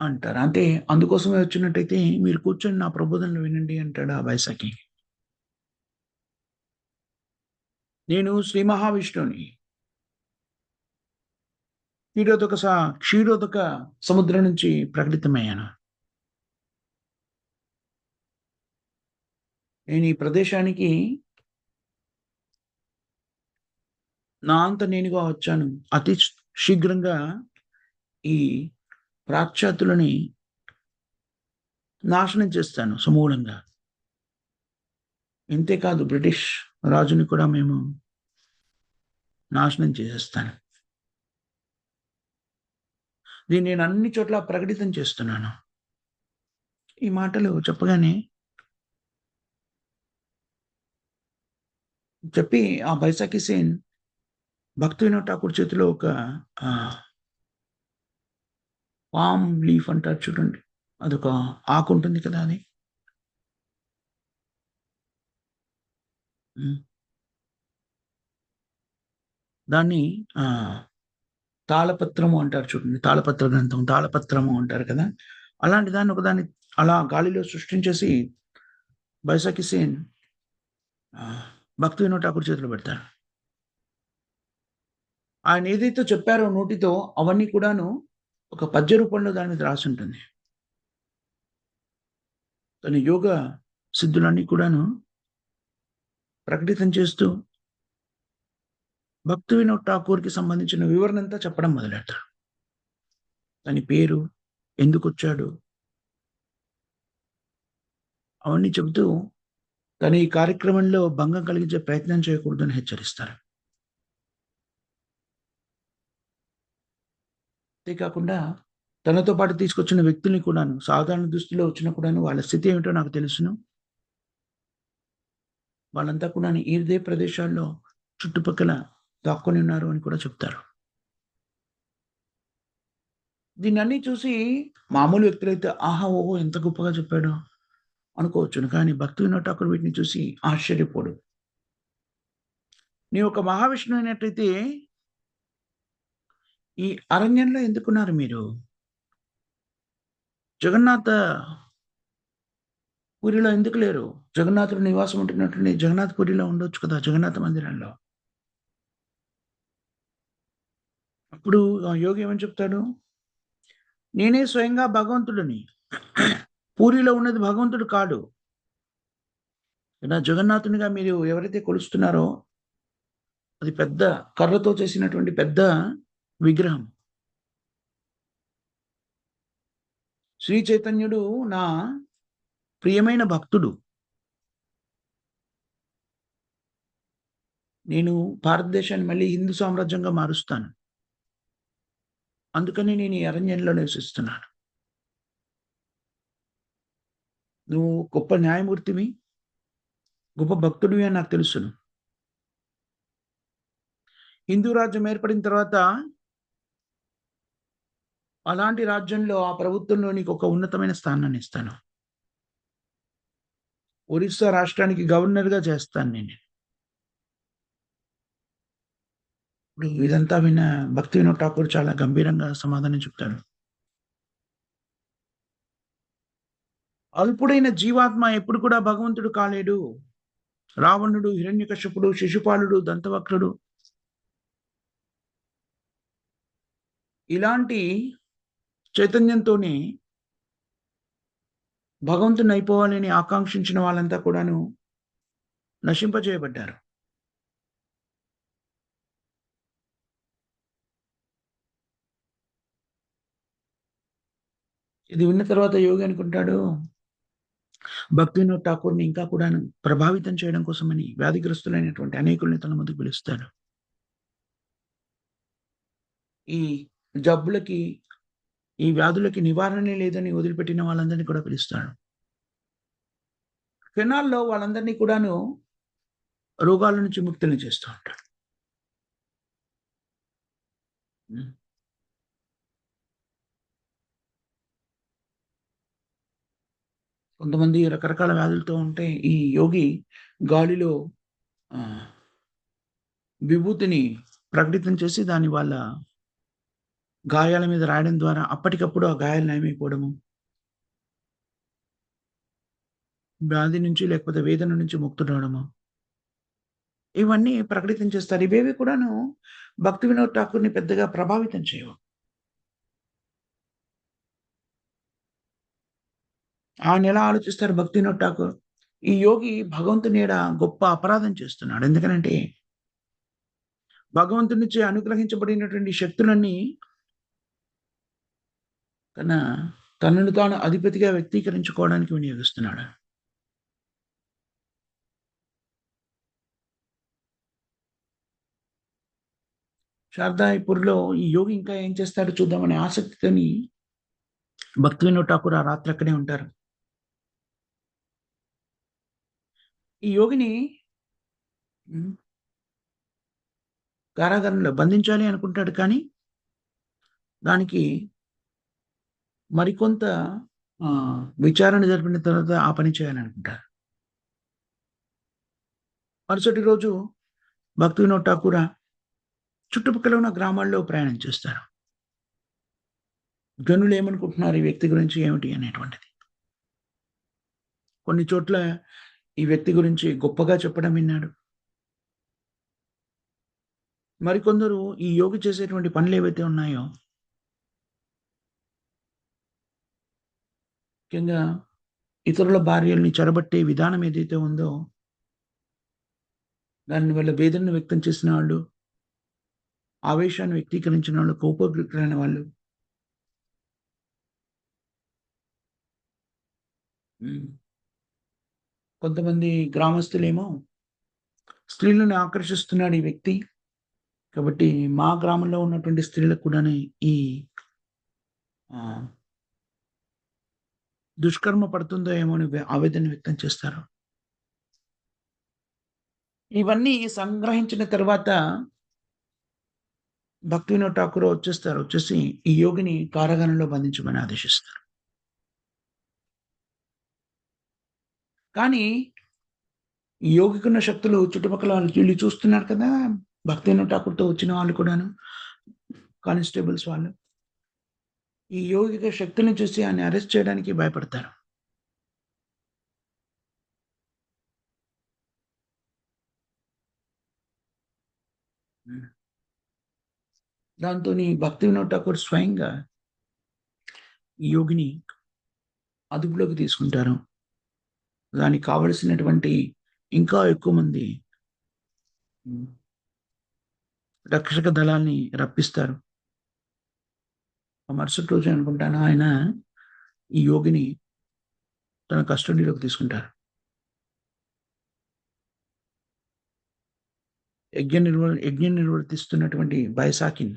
[SPEAKER 1] అంటారు. అంటే అందుకోసమే వచ్చినట్టయితే మీరు కూర్చొని నా ప్రబోధనలు వినండి అంటాడు ఆ బైసాకి. నేను శ్రీ మహావిష్ణువుని. క్షీరోదక సముద్రం నుంచి ప్రకటితమయ్యాను. నేను ఈ ప్రదేశానికి నా అంత నేనుగా వచ్చాను. అతి శీఘ్రంగా ఈ పాశ్చాత్యులని నాశనం చేస్తాను సమూలంగా. ఇంతే కాదు బ్రిటిష్ రాజుని కూడా మేము నాశనం చేసేస్తాను. దీన్ని నేను అన్ని చోట్ల ప్రకటితం చేస్తున్నాను. ఈ మాటలు చెప్పగానే చెప్పి ఆ బైసాకి సేన్ భక్తి వినోద్ ఠాకూర్ చేతిలో ఒక ఆహ్, పామ్ లీఫ్ అంటారు చూడండి. అదొక ఆకుంటుంది కదా అది. హ్మ్. దాన్ని ఆహ్, తాళపత్రము అంటారు చూడండి. తాళపత్ర గ్రంథం, తాళపత్రము అంటారు కదా! అలాంటి దాన్ని ఒకదాన్ని అలా గాలిలో సృష్టించేసి బైసాఖి సేన్ భక్తి వినోద్ ఠాకూర్ చేతిలో పెడతారు. ఆయన ఏదైతే చెప్పారో నోటితో అవన్నీ కూడాను ఒక పద్య రూపంలో దాని మీద రాసుంటుంది. తన యోగ సిద్ధులన్నీ కూడాను ప్రకటితం చేస్తూ భక్తి వినోద్ ఠాకూర్‌కి సంబంధించిన వివరణంతా చెప్పడం మొదలెడతాడు. తన పేరు, ఎందుకొచ్చాడు, అవన్నీ చెబుతూ తను ఈ కార్యక్రమంలో భంగం కలిగించే ప్రయత్నం చేయకూడదని హెచ్చరిస్తారు. అంతేకాకుండా తనతో పాటు తీసుకొచ్చిన వ్యక్తుల్ని కూడాను సాధారణ దుస్తుల్లో వచ్చినా కూడాను వాళ్ళ స్థితి ఏమిటో నాకు తెలుసును. వాళ్ళంతా కూడాను ఇదే ప్రదేశాల్లో చుట్టుపక్కల దాక్కొని ఉన్నారు అని కూడా చెప్తారు. దీన్నన్నీ చూసి మామూలు వ్యక్తులైతే ఆహా! ఓహో! ఎంత గొప్పగా చెప్పాడో అనుకోవచ్చును. కానీ భక్తి వినోద్ ఠాకూర్ వీటిని చూసి ఆశ్చర్యపోడు. నీవు ఒక మహావిష్ణువు అయినట్టయితే ఈ అరణ్యంలో ఎందుకున్నారు మీరు? జగన్నాథ పూరిలో ఎందుకు లేరు? జగన్నాథుడు నివాసం ఉంటున్నటువంటి జగన్నాథ్ పూరిలో ఉండొచ్చు కదా! జగన్నాథ మందిరంలో. అప్పుడు ఆ యోగి ఏమని చెప్తాడు? నేనే స్వయంగా భగవంతుడిని. పూరిలో ఉన్నది భగవంతుడు కాడు. ఇలా జగన్నాథునిగా మీరు ఎవరైతే కొలుస్తున్నారో అది పెద్ద కర్రతో చేసినటువంటి పెద్ద విగ్రహం. శ్రీ చైతన్యుడు నా ప్రియమైన భక్తుడు. నేను భారతదేశాన్ని మళ్ళీ హిందూ సామ్రాజ్యంగా మారుస్తాను. అందుకని నేను ఈ అరణ్యంలో నివసిస్తున్నాను. నువ్వు గొప్ప న్యాయమూర్తివి, గొప్ప భక్తుడివి అని నాకు తెలుసును. హిందూ రాజ్యం ఏర్పడిన తర్వాత అలాంటి రాజ్యంలో ఆ ప్రభుత్వంలో నీకు ఒక ఉన్నతమైన స్థానాన్ని ఇస్తాను. ఒరిస్సా రాష్ట్రానికి గవర్నర్‌గా చేస్తాను నేను. ఇప్పుడు ఇదంతా విన్న భక్తి వినోద్ ఠాకూర్ చాలా గంభీరంగా సమాధానం చెప్తాడు. అల్పుడైన జీవాత్మ ఎప్పుడు కూడా భగవంతుడు కాలేడు. రావణుడు, హిరణ్యకశిపుడు, శిశుపాలుడు, దంతవక్రుడు ఇలాంటి చైతన్యంతోనే భగవంతుడిని అయిపోవాలని ఆకాంక్షించిన వాళ్ళంతా కూడాను నశింపజేయబడ్డారు. ఇది విన్న తర్వాత యోగి అనుకుంటాడు, భక్తి వినోద్ ఠాకూర్‌ని ఇంకా కూడాను ప్రభావితం చేయడం కోసమని వ్యాధిగ్రస్తులైనటువంటి అనేకుల్ని తన ముందుకు పిలుస్తాడు. ఈ జబ్బులకి, ఈ వ్యాధులకి నివారణే లేదని వదిలిపెట్టిన వాళ్ళందరినీ కూడా పిలుస్తాడు. క్షణాల్లో వాళ్ళందరినీ కూడాను రోగాల నుంచి ముక్తుల్ని చేస్తూ ఉంటాడు. హ్మ్. కొంతమంది రకరకాల వ్యాధులతో ఉంటే ఈ యోగి గాలిలో ఆహ్, విభూతిని ప్రకటితం చేసి దాన్ని వాళ్ళ గాయాల మీద రాయడం ద్వారా అప్పటికప్పుడు ఆ గాయాలు నయమైపోవడము. వ్యాధి నుంచి లేకపోతే వేదన నుంచి ముక్తుడవడము. ఇవన్నీ ప్రకటితం చేస్తారు. ఇవేవి కూడాను భక్తి వినోద్ ఠాకూర్‌ని పెద్దగా ప్రభావితం చేయవు. ఆయనెలా ఆలోచిస్తారు భక్తి వినోద్ ఠాకూర్? ఈ యోగి భగవంతుని ఎడ గొప్ప అపరాధం చేస్తున్నాడు. ఎందుకనంటే భగవంతునిచే అనుగ్రహించబడినటువంటి శక్తులన్నీ తన తనను తాను అధిపతిగా వ్యక్తీకరించుకోవడానికి వినియోగిస్తున్నాడు. శారదాయిపూర్‌లో ఈ యోగి ఇంకా ఏం చేస్తాడో చూద్దామనే ఆసక్తితోని భక్తి వినోద్ ఠాకూర్ ఆ రాత్రి అక్కడే ఉంటారు. ఈ యోగిని హ్మ్. కారాగారంలో బంధించాలి అనుకుంటాడు కానీ, దానికి మరికొంత విచారణ జరిపిన తర్వాత ఆ పని చేయాలనుకుంటారు. మరుసటి రోజు భక్తి వినోద్ ఠాకూర్ చుట్టుపక్కల ఉన్న గ్రామాల్లో ప్రయాణం చేస్తారు. జనులు ఏమనుకుంటున్నారు ఈ వ్యక్తి గురించి ఏమిటి అనేటువంటిది. కొన్ని చోట్ల ఈ వ్యక్తి గురించి గొప్పగా చెప్పడం విన్నాడు. మరికొందరు ఈ యోగి చేసేటువంటి పనులేవైతే ఉన్నాయో, ముఖ్యంగా ఇతరుల భార్యల్ని చెరబట్టే విధానం ఏదైతే ఉందో, దాని వల్ల వేదనను వ్యక్తం చేసిన వాళ్ళు, ఆవేశాన్ని వ్యక్తీకరించిన వాళ్ళు, కోపోద్రిక్తులైన వాళ్ళు, కొంతమంది గ్రామస్తులేమో స్త్రీలను ఆకర్షిస్తున్నాడు ఈ వ్యక్తి. కాబట్టి మా గ్రామంలో ఉన్నటువంటి స్త్రీలకు కూడాను ఈ దుష్కర్మ పడుతుందో ఏమో అని ఆవేదన వ్యక్తం చేస్తారు. ఇవన్నీ సంగ్రహించిన తర్వాత భక్తి వినోద్ ఠాకూర్ వచ్చేసి ఈ యోగిని కారాగారంలో బంధించమని ఆదేశిస్తారు. కానీ ఈ యోగికున్న శక్తులు చుట్టుపక్కల వీళ్ళు చూస్తున్నారు కదా, భక్తి వినోద్ ఠాకూర్తో వచ్చిన వాళ్ళు కూడాను, కానిస్టేబుల్స్ వాళ్ళు ఈ యోగిక శక్తులను చూసి ఆయన అరెస్ట్ చేయడానికి భయపడతారు. దాంతో భక్తి వినోద్ ఠాకూర్ స్వయంగా ఈ యోగిని అదుపులోకి తీసుకుంటారు. దానికి కావలసినటువంటి ఇంకా ఎక్కువ మంది రక్షక దళాన్ని రప్పిస్తారు. మరుసటి రోజు అనుకుంటాను ఆయన ఈ యోగిని తన కస్టడీలోకి తీసుకుంటారు. యజ్ఞం నిర్వర్తిస్తున్నటువంటి బైసాకి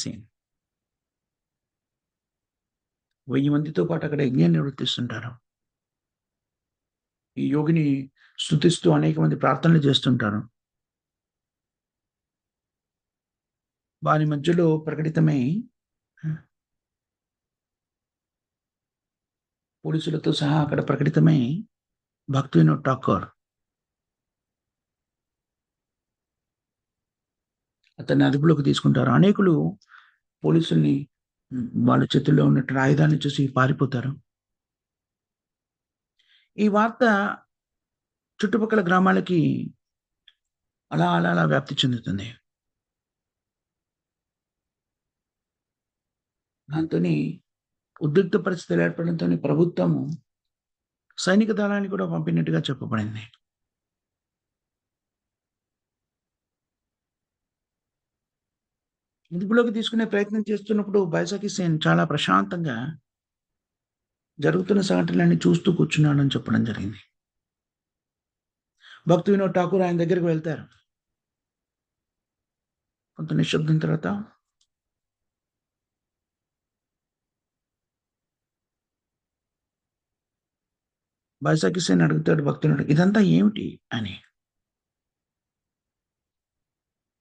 [SPEAKER 1] సేన్ 1000 మందితో పాటు అక్కడ యజ్ఞం నిర్వర్తిస్తుంటారు. ఈ యోగిని స్తుతిస్తూ అనేక మంది ప్రార్థనలు చేస్తుంటారు. వారి మధ్యలో ప్రకటితమై పోలీసులతో సహా అక్కడ ప్రకటితమై భక్తి వినోద్ ఠాకూర్ అతన్ని అదుపులోకి తీసుకుంటారు. అనేకులు పోలీసుల్ని వాళ్ళ చేతుల్లో ఉన్నటువంటి ఆయుధాన్ని చూసి పారిపోతారు. ఈ వార్త చుట్టుపక్కల గ్రామాలకి అలా వ్యాప్తి చెందుతుంది. దాంతోని ఉద్రిక్త పరిస్థితులు ఏర్పడడంతో ప్రభుత్వము సైనిక దళాన్ని కూడా పంపినట్టుగా చెప్పబడింది. అదుపులోకి తీసుకునే ప్రయత్నం చేస్తున్నప్పుడు బైసాకి సేన్ చాలా ప్రశాంతంగా జరుగుతున్న సంఘటనలన్నీ చూస్తూ కూర్చున్నాడని చెప్పడం జరిగింది. భక్తి వినోద్ ఠాకూర్ ఆయన దగ్గరికి వెళ్తారు. కొంత నిశ్శబ్దం తర్వాత బైసాకి సేన్ అడుగుతాడు భక్తి వినోద్, ఇదంతా ఏమిటి అని.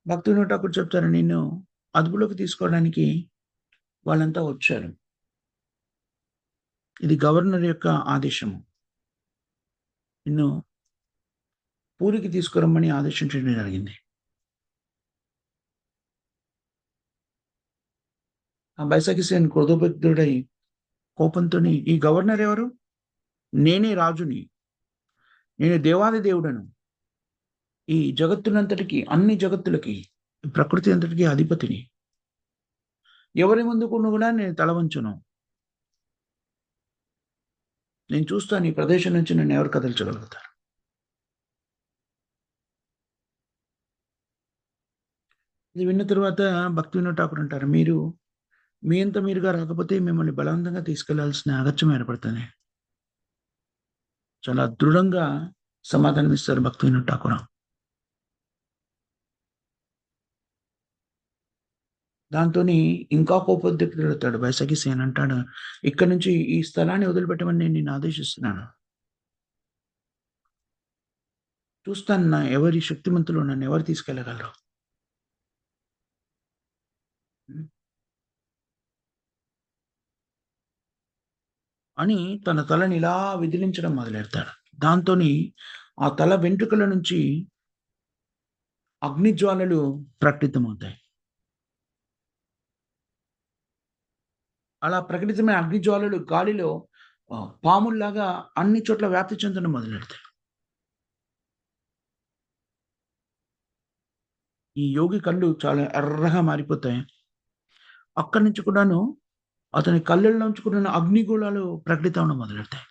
[SPEAKER 1] భక్తి వినోద్ ఠాకూర్ చెప్తారు, నిన్ను అదుపులోకి తీసుకోవడానికి వాళ్ళంతా వచ్చారు. ఇది గవర్నర్ యొక్క ఆదేశము. నిన్ను పూరికి తీసుకురమ్మని ఆదేశించడం జరిగింది. ఆ బైసాకి సేన్ క్రోధోద్రిక్తుడై కోపంతో, ఈ గవర్నర్ ఎవరు? నేనే రాజుని, నేను దేవాది దేవుడను, ఈ జగత్తునంతటికి, అన్ని జగత్తులకి, ప్రకృతి అంతటికి అధిపతిని. ఎవరి ముందుకు కూడా నేను తల వంచును. నేను చూస్తాను ఈ ప్రదేశం నుంచి నన్ను ఎవరు కదల్చగలుగుతారు. ఇది విన్న తర్వాత భక్తి వినోద్ ఠాకూర్ అంటారు, మీరు మీ అంత మీరుగా రాకపోతే మిమ్మల్ని బలవంతంగా తీసుకెళ్లాల్సిన అగత్యం ఏర్పడుతుంది. చాలా దృఢంగా సమాధానం ఇస్తారు భక్తి వినోద్ ఠాకూర్. దాంతో ఇంకా కోపోద్రిక్తుడవుతాడు బైసాకి సేన్. అంటాడు, ఇక్కడ నుంచి ఈ స్థలాన్ని వదిలిపెట్టమని నేను నిన్ను ఆదేశిస్తున్నాను. చూస్తాను ఎవరి శక్తిమంతులు నన్ను ఎవరు తీసుకెళ్ళగలరు. అని తన తలని ఇలా విదిలించడం మొదలెడతాడు. దాంతో ఆ తల వెంట్రుకల నుంచి అగ్నిజ్వాలలు ప్రకటితమవుతాయి. అలా ప్రకటితమైన అగ్నిజ్వాలలు గాలిలో పాముల్లాగా అన్ని చోట్ల వ్యాప్తి చెందడం మొదలెడతాయి. ఈ యోగి కళ్ళు చాలా ఎర్రగా మారిపోతాయి. అక్కడి నుంచి కూడాను అతని కళ్ళల్లోంచి కూడాను అగ్నిగోళాలు ప్రకటితమవడం మొదలెడతాయి.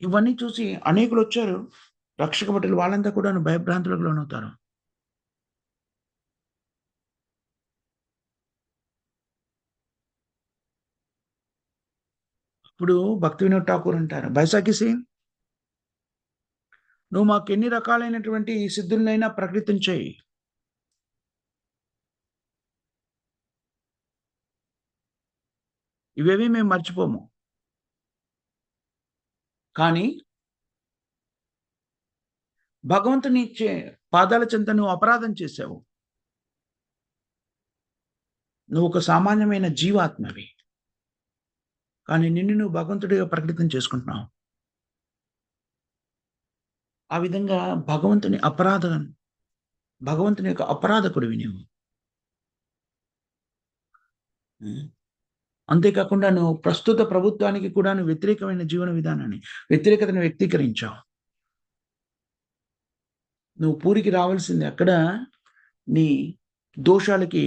[SPEAKER 1] ఇవన్నీ చూసి అనేకులొచ్చారు. రక్షక భటులు వాళ్ళంతా కూడాను భయభ్రాంతులకు లోనవుతారు. ఇప్పుడు భక్తి వినోద్ ఠాకూర్ అంటారు, బైసాఖి సింగ్, నువ్వు మాకెన్ని రకాలైనటువంటి సిద్ధులనైనా ప్రకటించేయి. ఇవేవి మేము మర్చిపోము. కానీ భగవంతుని పాదాల చెంత నువ్వు అపరాధం చేశావు. నువ్వు ఒక సామాన్యమైన జీవాత్మవి. కానీ నిన్ను నువ్వు భగవంతుడిగా ప్రకటితం చేసుకుంటున్నావు. ఆ విధంగా భగవంతుని యొక్క అపరాధకుడివి నీవు. అంతేకాకుండా నువ్వు ప్రస్తుత ప్రభుత్వానికి కూడా వ్యతిరేకమైన జీవన విధానాన్ని, వ్యతిరేకతను వ్యక్తీకరించావు. నువ్వు పూరికి రావాల్సింది అక్కడ నీ దోషాలకి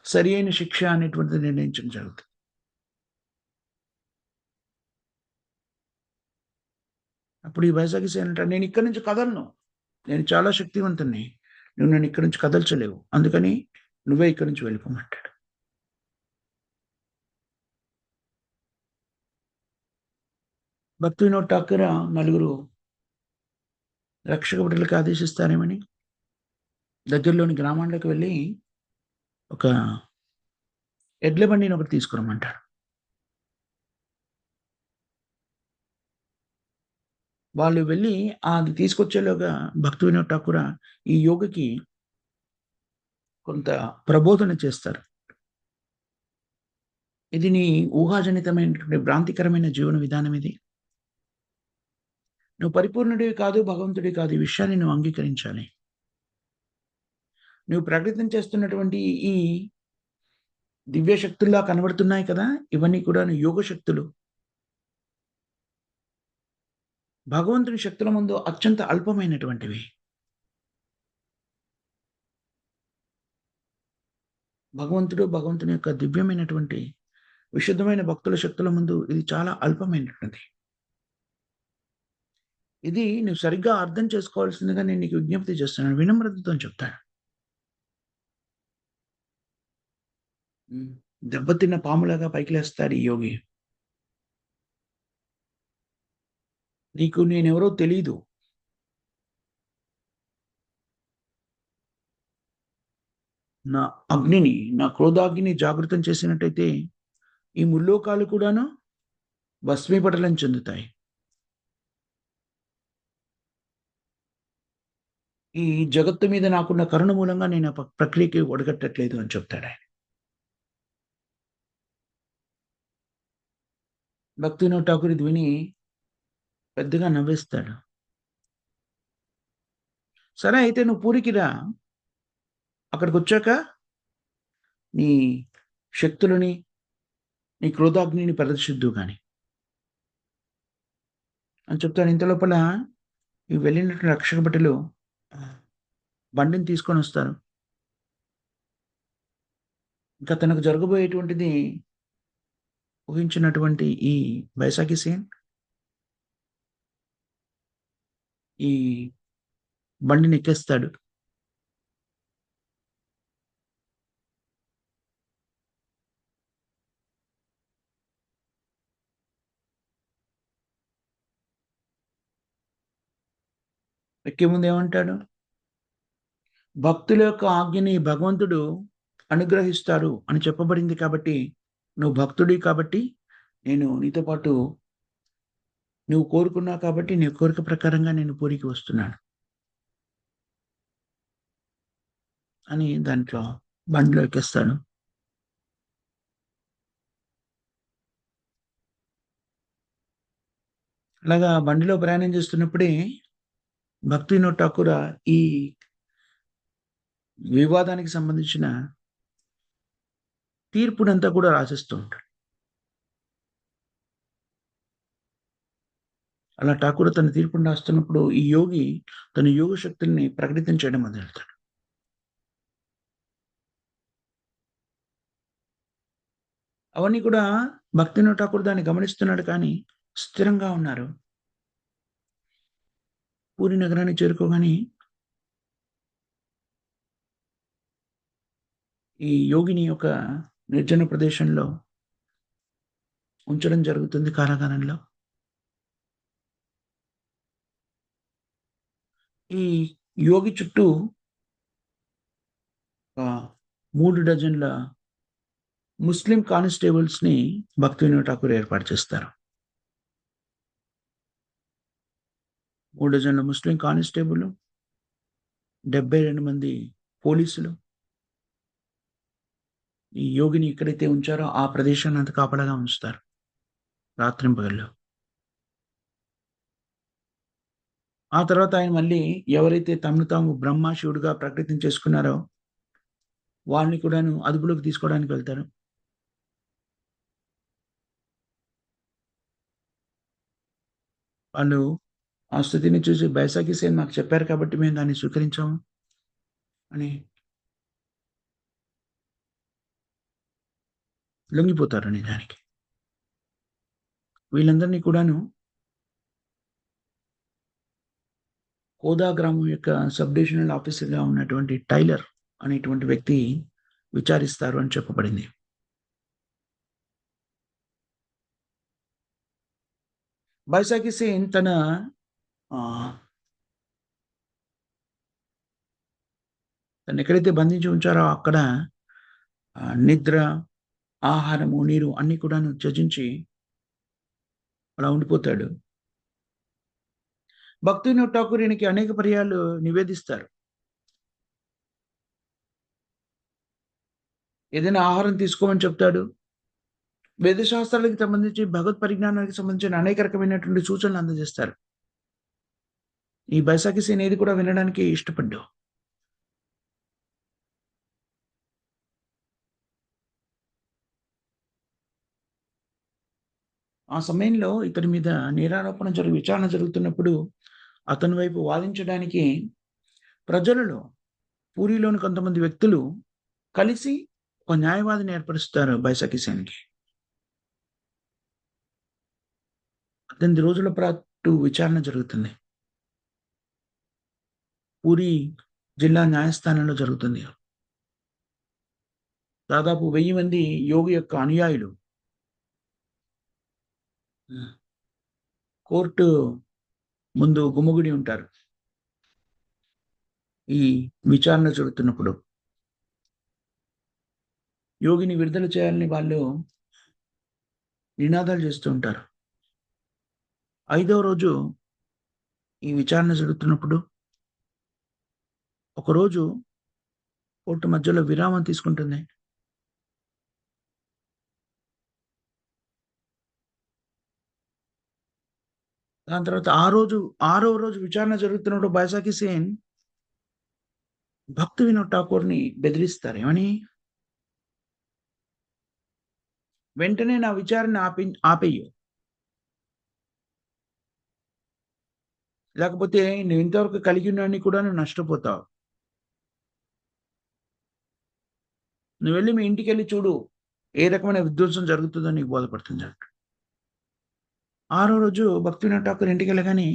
[SPEAKER 1] సరి అయిన శిక్ష అనేటువంటిది నిర్ణయించడం జరుగుతుంది. అప్పుడు ఈ వైజాగ్ సేన అంటాడు, నేను ఇక్కడి నుంచి కదలను, నేను చాలా శక్తివంతుణ్ణి, నువ్వు నన్ను ఇక్కడి నుంచి కదల్చలేవు, అందుకని నువ్వే ఇక్కడి నుంచి వెళ్ళిపోమంటాడు. భక్తి వినోద్ ఠాకూర్ నలుగురు రక్షక భటులకు ఆదేశిస్తారేమని దగ్గరలోని గ్రామాల్లోకి వెళ్ళి ఒక ఎడ్ల బండిని ఒకటి తీసుకురమ్మంటాడు. వాళ్ళు వెళ్ళి అది తీసుకొచ్చేలోగా భక్తి వినోద్ ఠాకూర్ ఈ యోగికి కొంత ప్రబోధన చేస్తారు. ఇది నీ ఊహాజనితమైనటువంటి భ్రాంతికరమైన జీవన విధానం. ఇది నువ్వు పరిపూర్ణుడివి కాదు, భగవంతుడివి కాదు. ఈ విషయాన్ని నువ్వు అంగీకరించాలి. నువ్వు ప్రకటితం చేస్తున్నటువంటి ఈ దివ్య శక్తుల్లా కనబడుతున్నాయి కదా, ఇవన్నీ కూడా యోగ శక్తులు. భగవంతుని శక్తుల ముందు అత్యంత అల్పమైనటువంటివి. భగవంతుని యొక్క దివ్యమైనటువంటి విశుద్ధమైన భక్తుల శక్తుల ముందు ఇది చాలా అల్పమైనటువంటిది. ఇది నువ్వు సరిగ్గా అర్థం చేసుకోవాల్సిందిగా నేను నీకు విజ్ఞప్తి చేస్తున్నాను, వినమ్రతతో చెప్తాను. దెబ్బతిన్న పాములాగా పైకి లేస్తాడు ఈ యోగి. నీకు నేనెవరో తెలీదు. నా అగ్నిని, నా క్రోధాగ్నిని జాగృతం చేసినట్టయితే ఈ ముల్లోకాలు కూడాను భస్మీపటలం చెందుతాయి. ఈ జగత్తు మీద నాకున్న కరుణ మూలంగా నేను ఆ ప్రక్రియకి ఒడగట్టట్లేదు అని చెప్తాడు ఆయన. భక్తి వినోద్ ఠాకూర్ ఇది విని పెద్దగా నవ్వేస్తాడు. సరే, అయితే నువ్వు పూరికి రా, అక్కడికి వచ్చాక నీ శక్తులని, నీ క్రోధాగ్నిని ప్రదర్శిద్దు కానీ అని చెప్తాడు. ఇంత లోపల ఈ వెళ్ళినటువంటి రక్షక భటులు బండిని తీసుకొని వస్తారు. ఇంకా తనకు జరగబోయేటువంటిది ఊహించినటువంటి ఈ బైసాఖి సేన్ ఈ బండిని ఎక్కేస్తాడు. ఎక్కే ముందు ఏమంటాడు, భక్తుల యొక్క ఆజ్ఞని భగవంతుడు అనుగ్రహిస్తారు అని చెప్పబడింది కాబట్టి, నువ్వు భక్తుడి కాబట్టి నేను నీతో పాటు, నువ్వు కోరుకున్నావు కాబట్టి నీ కోరిక ప్రకారంగా నేను పూరికి వస్తున్నాను అని దాంట్లో బండిలో ఎక్కేస్తాడు. అలాగా బండిలో ప్రయాణం చేస్తున్నప్పుడే భక్తి వినోద్ ఠాకూర్ ఈ వివాదానికి సంబంధించిన తీర్పునంతా కూడా రాసిస్తూ ఉంటాడు. అలా ఠాకూర్ తన తీర్పును రాస్తున్నప్పుడు ఈ యోగి తన యోగ శక్తుల్ని ప్రకటితం చేయడం మొదలెడతాడు. అవన్నీ కూడా భక్తి వినోద్ ఠాకూర్ దాన్ని గమనిస్తున్నాడు, కానీ స్థిరంగా ఉన్నారు. పూరి నగరానికి చేరుకోగానే ఈ యోగిని ఒక నిర్జన ప్రదేశంలో ఉంచడం జరుగుతుంది, కారాగారంలో. ఈ యోగి చుట్టూ 3 డజన్ల ముస్లిం కానిస్టేబుల్స్ ని భక్తి వినోద్ ఠాకూర్ ఏర్పాటు చేస్తారు. 3 డజన్ల ముస్లిం కానిస్టేబుల్, 72 మంది పోలీసులు ఈ యోగిని ఎక్కడైతే ఉంచారో ఆ ప్రదేశాన్ని అంత కాపలాగా ఉంచుతారు రాత్రింపగళ్ళు. ఆ తర్వాత ఆయన మళ్ళీ ఎవరైతే తమను తాము బ్రహ్మ శివుడుగా ప్రకటితం చేసుకున్నారో వాళ్ళని కూడాను అదుపులోకి తీసుకోవడానికి వెళ్తారు. వాళ్ళు ఆ స్థితిని చూసి బైసాఖి సేన్ మాకు చెప్పారు కాబట్టి మేము దాన్ని స్వీకరించాము అని లొంగిపోతారు నిజానికి. వీళ్ళందరినీ కూడాను కోదా గ్రామం యొక్క సబ్ డివిజనల్ ఆఫీసర్గా ఉన్నటువంటి టైలర్ అనేటువంటి వ్యక్తి విచారిస్తారు అని చెప్పబడింది. బైసాఖి సేన్ తను ఎక్కడైతే బంధించి ఉంచారో అక్కడ నిద్ర, ఆహారము, నీరు అన్ని కూడాను త్యజించి అలా ఉండిపోతాడు. భక్తి వినోద్ ఠాకూర్ ఈయనకి అనేక పర్యాలు నివేదిస్తారు. ఏదైనా ఆహారం తీసుకోమని చెప్తాడు. వేదశాస్త్రాలకు సంబంధించి భగవత్ పరిజ్ఞానానికి సంబంధించిన అనేక రకమైనటువంటి సూచనలు అందజేస్తారు. ఈ బైసాఖి సేన్ ఏది కూడా వినడానికి ఇష్టపడ్డావు. ఆ సమయంలో ఇతని మీద నేరారోపణ విచారణ జరుగుతున్నప్పుడు అతని వైపు వాదించడానికి ప్రజలలో పూరిలోని కొంతమంది వ్యక్తులు కలిసి ఒక న్యాయవాదిని ఏర్పరుస్తారు బైసాఖి సేన్కి. 18 రోజుల పాటు విచారణ జరుగుతుంది. పూరి జిల్లా న్యాయస్థానంలో జరుగుతుంది. దాదాపు 1000 మంది యోగి యొక్క అనుయాయులు కోర్టు ముందు గుమిగూడి ఉంటారు. ఈ విచారణ జరుగుతున్నప్పుడు యోగిని విడుదల చేయాలని వాళ్ళు నినాదాలు చేస్తూ ఉంటారు. 5వ రోజు ఈ విచారణ జరుగుతున్నప్పుడు ఒకరోజు కోర్టు మధ్యలో విరామం తీసుకుంటుంది. దాని తర్వాత 6వ రోజు విచారణ జరుగుతున్నప్పుడు బైసాఖి సేన్ భక్తి వినోద్ ఠాకూర్ని బెదిరిస్తారు. ఏమని? వెంటనే నా విచారణ ఆపేయు, లేకపోతే నువ్వు ఇంతవరకు కలిగి ఉన్నవన్నీ కూడా నువ్వు నష్టపోతావు. నువ్వు వెళ్ళి మీ ఇంటికి వెళ్ళి చూడు, ఏ రకమైన విధ్వంసం జరుగుతుందో నీకు బోధపడుతుంది. 6వ రోజు భక్తి వినోద్ ఠాకూర్ ఇంటికి వెళ్ళగానే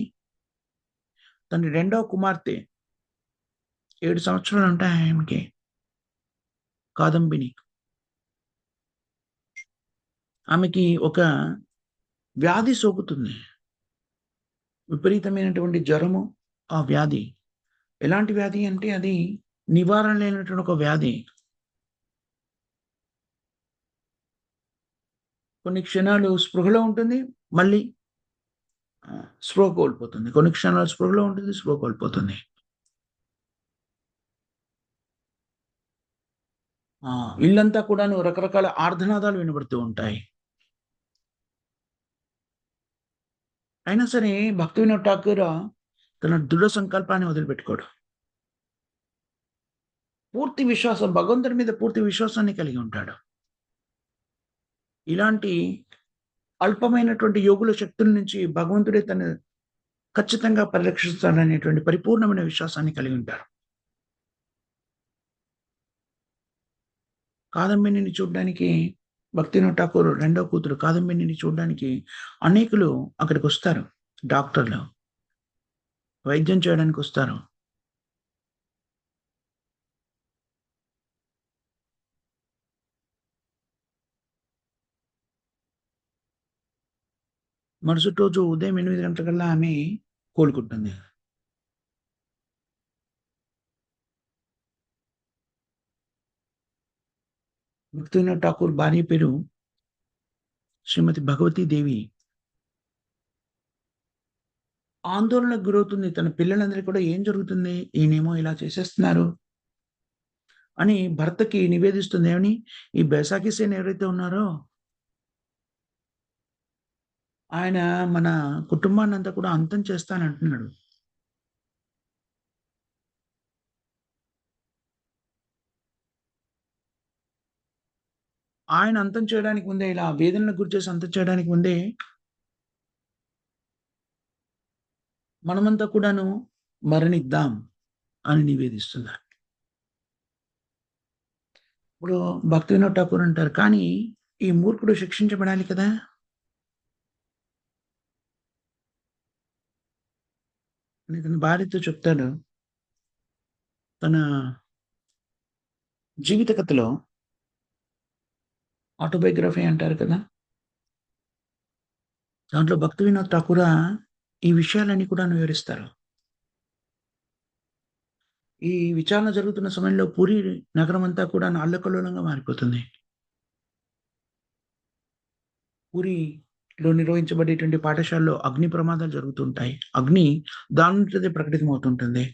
[SPEAKER 1] తన 2వ కుమార్తె 7 సంవత్సరాలు ఉంటాయి ఆమెకి, కాదంబిని. ఆమెకి ఒక వ్యాధి సోకుతుంది, విపరీతమైనటువంటి జ్వరము. ఆ వ్యాధి ఎలాంటి వ్యాధి అంటే అది నివారణ లేనటువంటి ఒక వ్యాధి. కొన్ని క్షణాలు స్పృహలో ఉంటుంది, మళ్ళీ స్పృహ కోల్పోతుంది. కొన్ని క్షణాలు స్పృహలో ఉంటుంది, స్పృహ కోల్పోతుంది. ఇల్లంతా కూడాను రకరకాల ఆర్ధనాదాలు వినబడుతూ ఉంటాయి. అయినా సరే భక్తి వినోద్ ఠాకూర్ తన దృఢ సంకల్పాన్ని వదిలిపెట్టుకోడు. పూర్తి విశ్వాసం, భగవంతుడి మీద పూర్తి విశ్వాసాన్ని కలిగి ఉంటాడు. ఇలాంటి అల్పమైనటువంటి యోగుల శక్తుల నుంచి భగవంతుడే తను ఖచ్చితంగా పరిరక్షిస్తాడనేటువంటి పరిపూర్ణమైన విశ్వాసాన్ని కలిగి ఉంటారు. కాదంబినిని చూడ్డానికి భక్తివినోద్ ఠాకూర్ రెండో కూతురు కాదంబినిని చూడ్డానికి అనేకులు అక్కడికొస్తారు. డాక్టర్లు వైద్యం చేయడానికొస్తారు. మరుసటి రోజు ఉదయం 8 గంటలకల్లా ఆమె కోలుకుంటుంది. భక్తివినోద్ ఠాకూర్ భార్య పేరు శ్రీమతి భగవతీ దేవి. ఆందోళనకు గురవుతుంది. తన పిల్లలందరికీ కూడా ఏం జరుగుతుంది? ఈయనేమో ఇలా చేసేస్తున్నారు అని భర్తకి నివేదిస్తుంది. ఏమని? ఈ బైసాఖి సేన్ ఎవరైతే ఉన్నారో ఆయన మన కుటుంబాన్నంతా కూడా అంతం చేస్తానంటున్నాడు. ఆయన అంతం చేయడానికి ముందే, ఇలా వేదనలకు గురిచేసి అంతం చేయడానికి ముందే మనమంతా కూడాను మరణిద్దాం అని నివేదిస్తున్నారు. ఇప్పుడు భక్తివినోద్ ఠాకూర్ అంటారు, కానీ ఈ మూర్ఖుడు శిక్షించబడాలి కదా! అని తన భార్యతో చెప్తాడు. తన జీవిత కథలో ఆటోబయోగ్రఫీ అంటారు కదా! దాంట్లో భక్తివినోద్ ఠాకూర్ ఈ విషయాలన్నీ కూడా వివరిస్తారు. ఈ విచారణ జరుగుతున్న సమయంలో పూరి నగరం అంతా కూడా అల్లకల్లోలంగా మారిపోతుంది. పూరిలో నిర్వహించబడేటువంటి పాఠశాలలో అగ్ని ప్రమాదాలు జరుగుతుంటాయి. అగ్ని దానంతటదే ప్రకటితమవుతుంటుంది.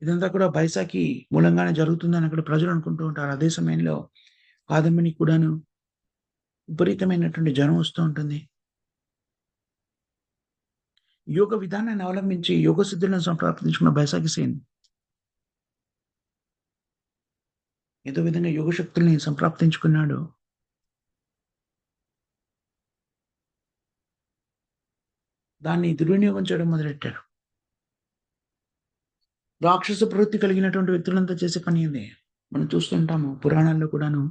[SPEAKER 1] ఇదంతా కూడా బైసాఖి మూలంగానే జరుగుతుందని అక్కడ ప్రజలు అనుకుంటూ ఉంటారు. అదే సమయంలో కాదంబినికి కూడాను విపరీతమైనటువంటి జ్వరం వస్తూ ఉంటుంది. యోగ విధానాన్ని అవలంబించి యోగ సిద్ధులను సంప్రాప్తించుకున్న బైసాఖి సేన్ ఏదో విధంగా యోగ శక్తుల్ని సంప్రాప్తించుకున్నాడు. దాన్ని దుర్వినియోగం చేయడం మొదలెట్టాడు. రాక్షస ప్రవృత్తి కలిగినటువంటి వ్యక్తులంతా చేసే పని ఇది. మనం చూస్తుంటాము పురాణాల్లో కూడాను.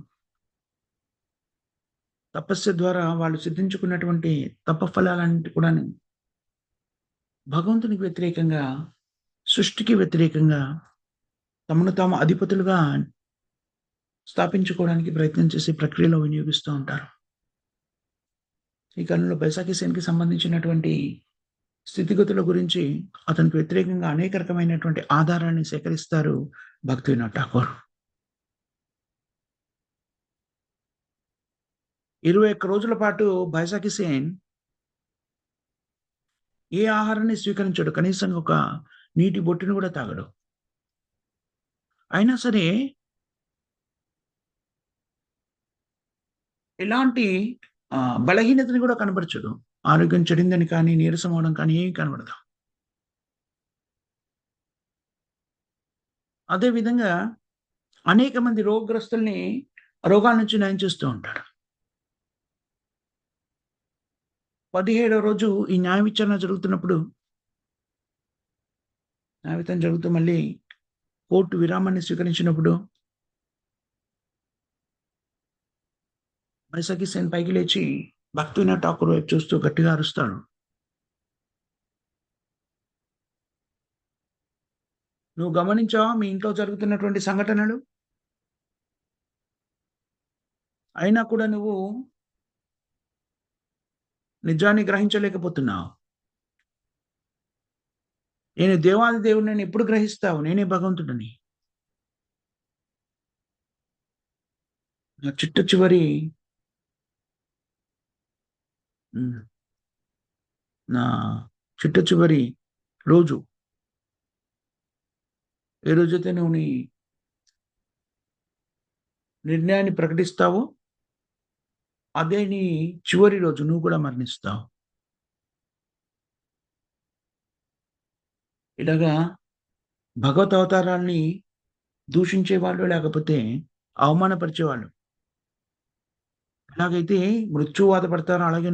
[SPEAKER 1] తపస్సు ద్వారా వాళ్ళు సిద్ధించుకున్నటువంటి తపఫలాలన్నిటి కూడాను భగవంతునికి వ్యతిరేకంగా, సృష్టికి వ్యతిరేకంగా తమను తాము అధిపతులుగా స్థాపించుకోవడానికి ప్రయత్నం చేసే ప్రక్రియలో వినియోగిస్తూ ఉంటారు. ఈ కాలంలో బైసాఖి సేన్‌కి సంబంధించినటువంటి స్థితిగతుల గురించి అతనికి వ్యతిరేకంగా అనేక రకమైనటువంటి ఆధారాన్ని సేకరిస్తారు భక్తివినోద్ ఠాకూర్. 21 రోజుల పాటు బైసాఖి సేన్ ఏ ఆహారాన్ని స్వీకరించడు. కనీసం ఒక నీటి బొట్టును కూడా తాగడు. అయినా సరే ఎలాంటి బలహీనతని కూడా కనబరచడు. ఆరోగ్యం చెడిందని కానీ, నీరసం అవ్వడం కానీ ఏమీ కనబడదు. అదే విధంగా అనేక మంది రోగగ్రస్తుల్ని రోగాల నుంచి నయం చేస్తూ ఉంటాడు. 17వ రోజు ఈ న్యాయ విచారణ జరుగుతున్నప్పుడు, న్యాయ విచారణ జరుగుతూ మళ్ళీ కోర్టు విరామాన్ని స్వీకరించినప్పుడు బైసాఖి సేన్ పైకి లేచి భక్తివినోద్ ఠాకూర్ వైపు చూస్తూ గట్టిగా అరుస్తాడు. నువ్వు గమనించావా మీ ఇంట్లో జరుగుతున్నటువంటి సంఘటనలు? అయినా కూడా నువ్వు నిజాన్ని గ్రహించలేకపోతున్నావు. నేను దేవాది దేవుడిని ఎప్పుడు గ్రహిస్తావు? నేనే భగవంతుడిని. నా చిట్ట చివరి నా చిట్ట చివరి రోజు, ఏ రోజైతే నువ్వు నీ నిర్ణయాన్ని ప్రకటిస్తావో అదే నీ చివరి రోజు. నువ్వు కూడా మరణిస్తావు. ఇలాగా భగవత్ అవతారాల్ని దూషించేవాళ్ళు, లేకపోతే అవమానపరిచేవాళ్ళు ఎలాగైతే మృత్యువు బాధపడతారో, అలాగే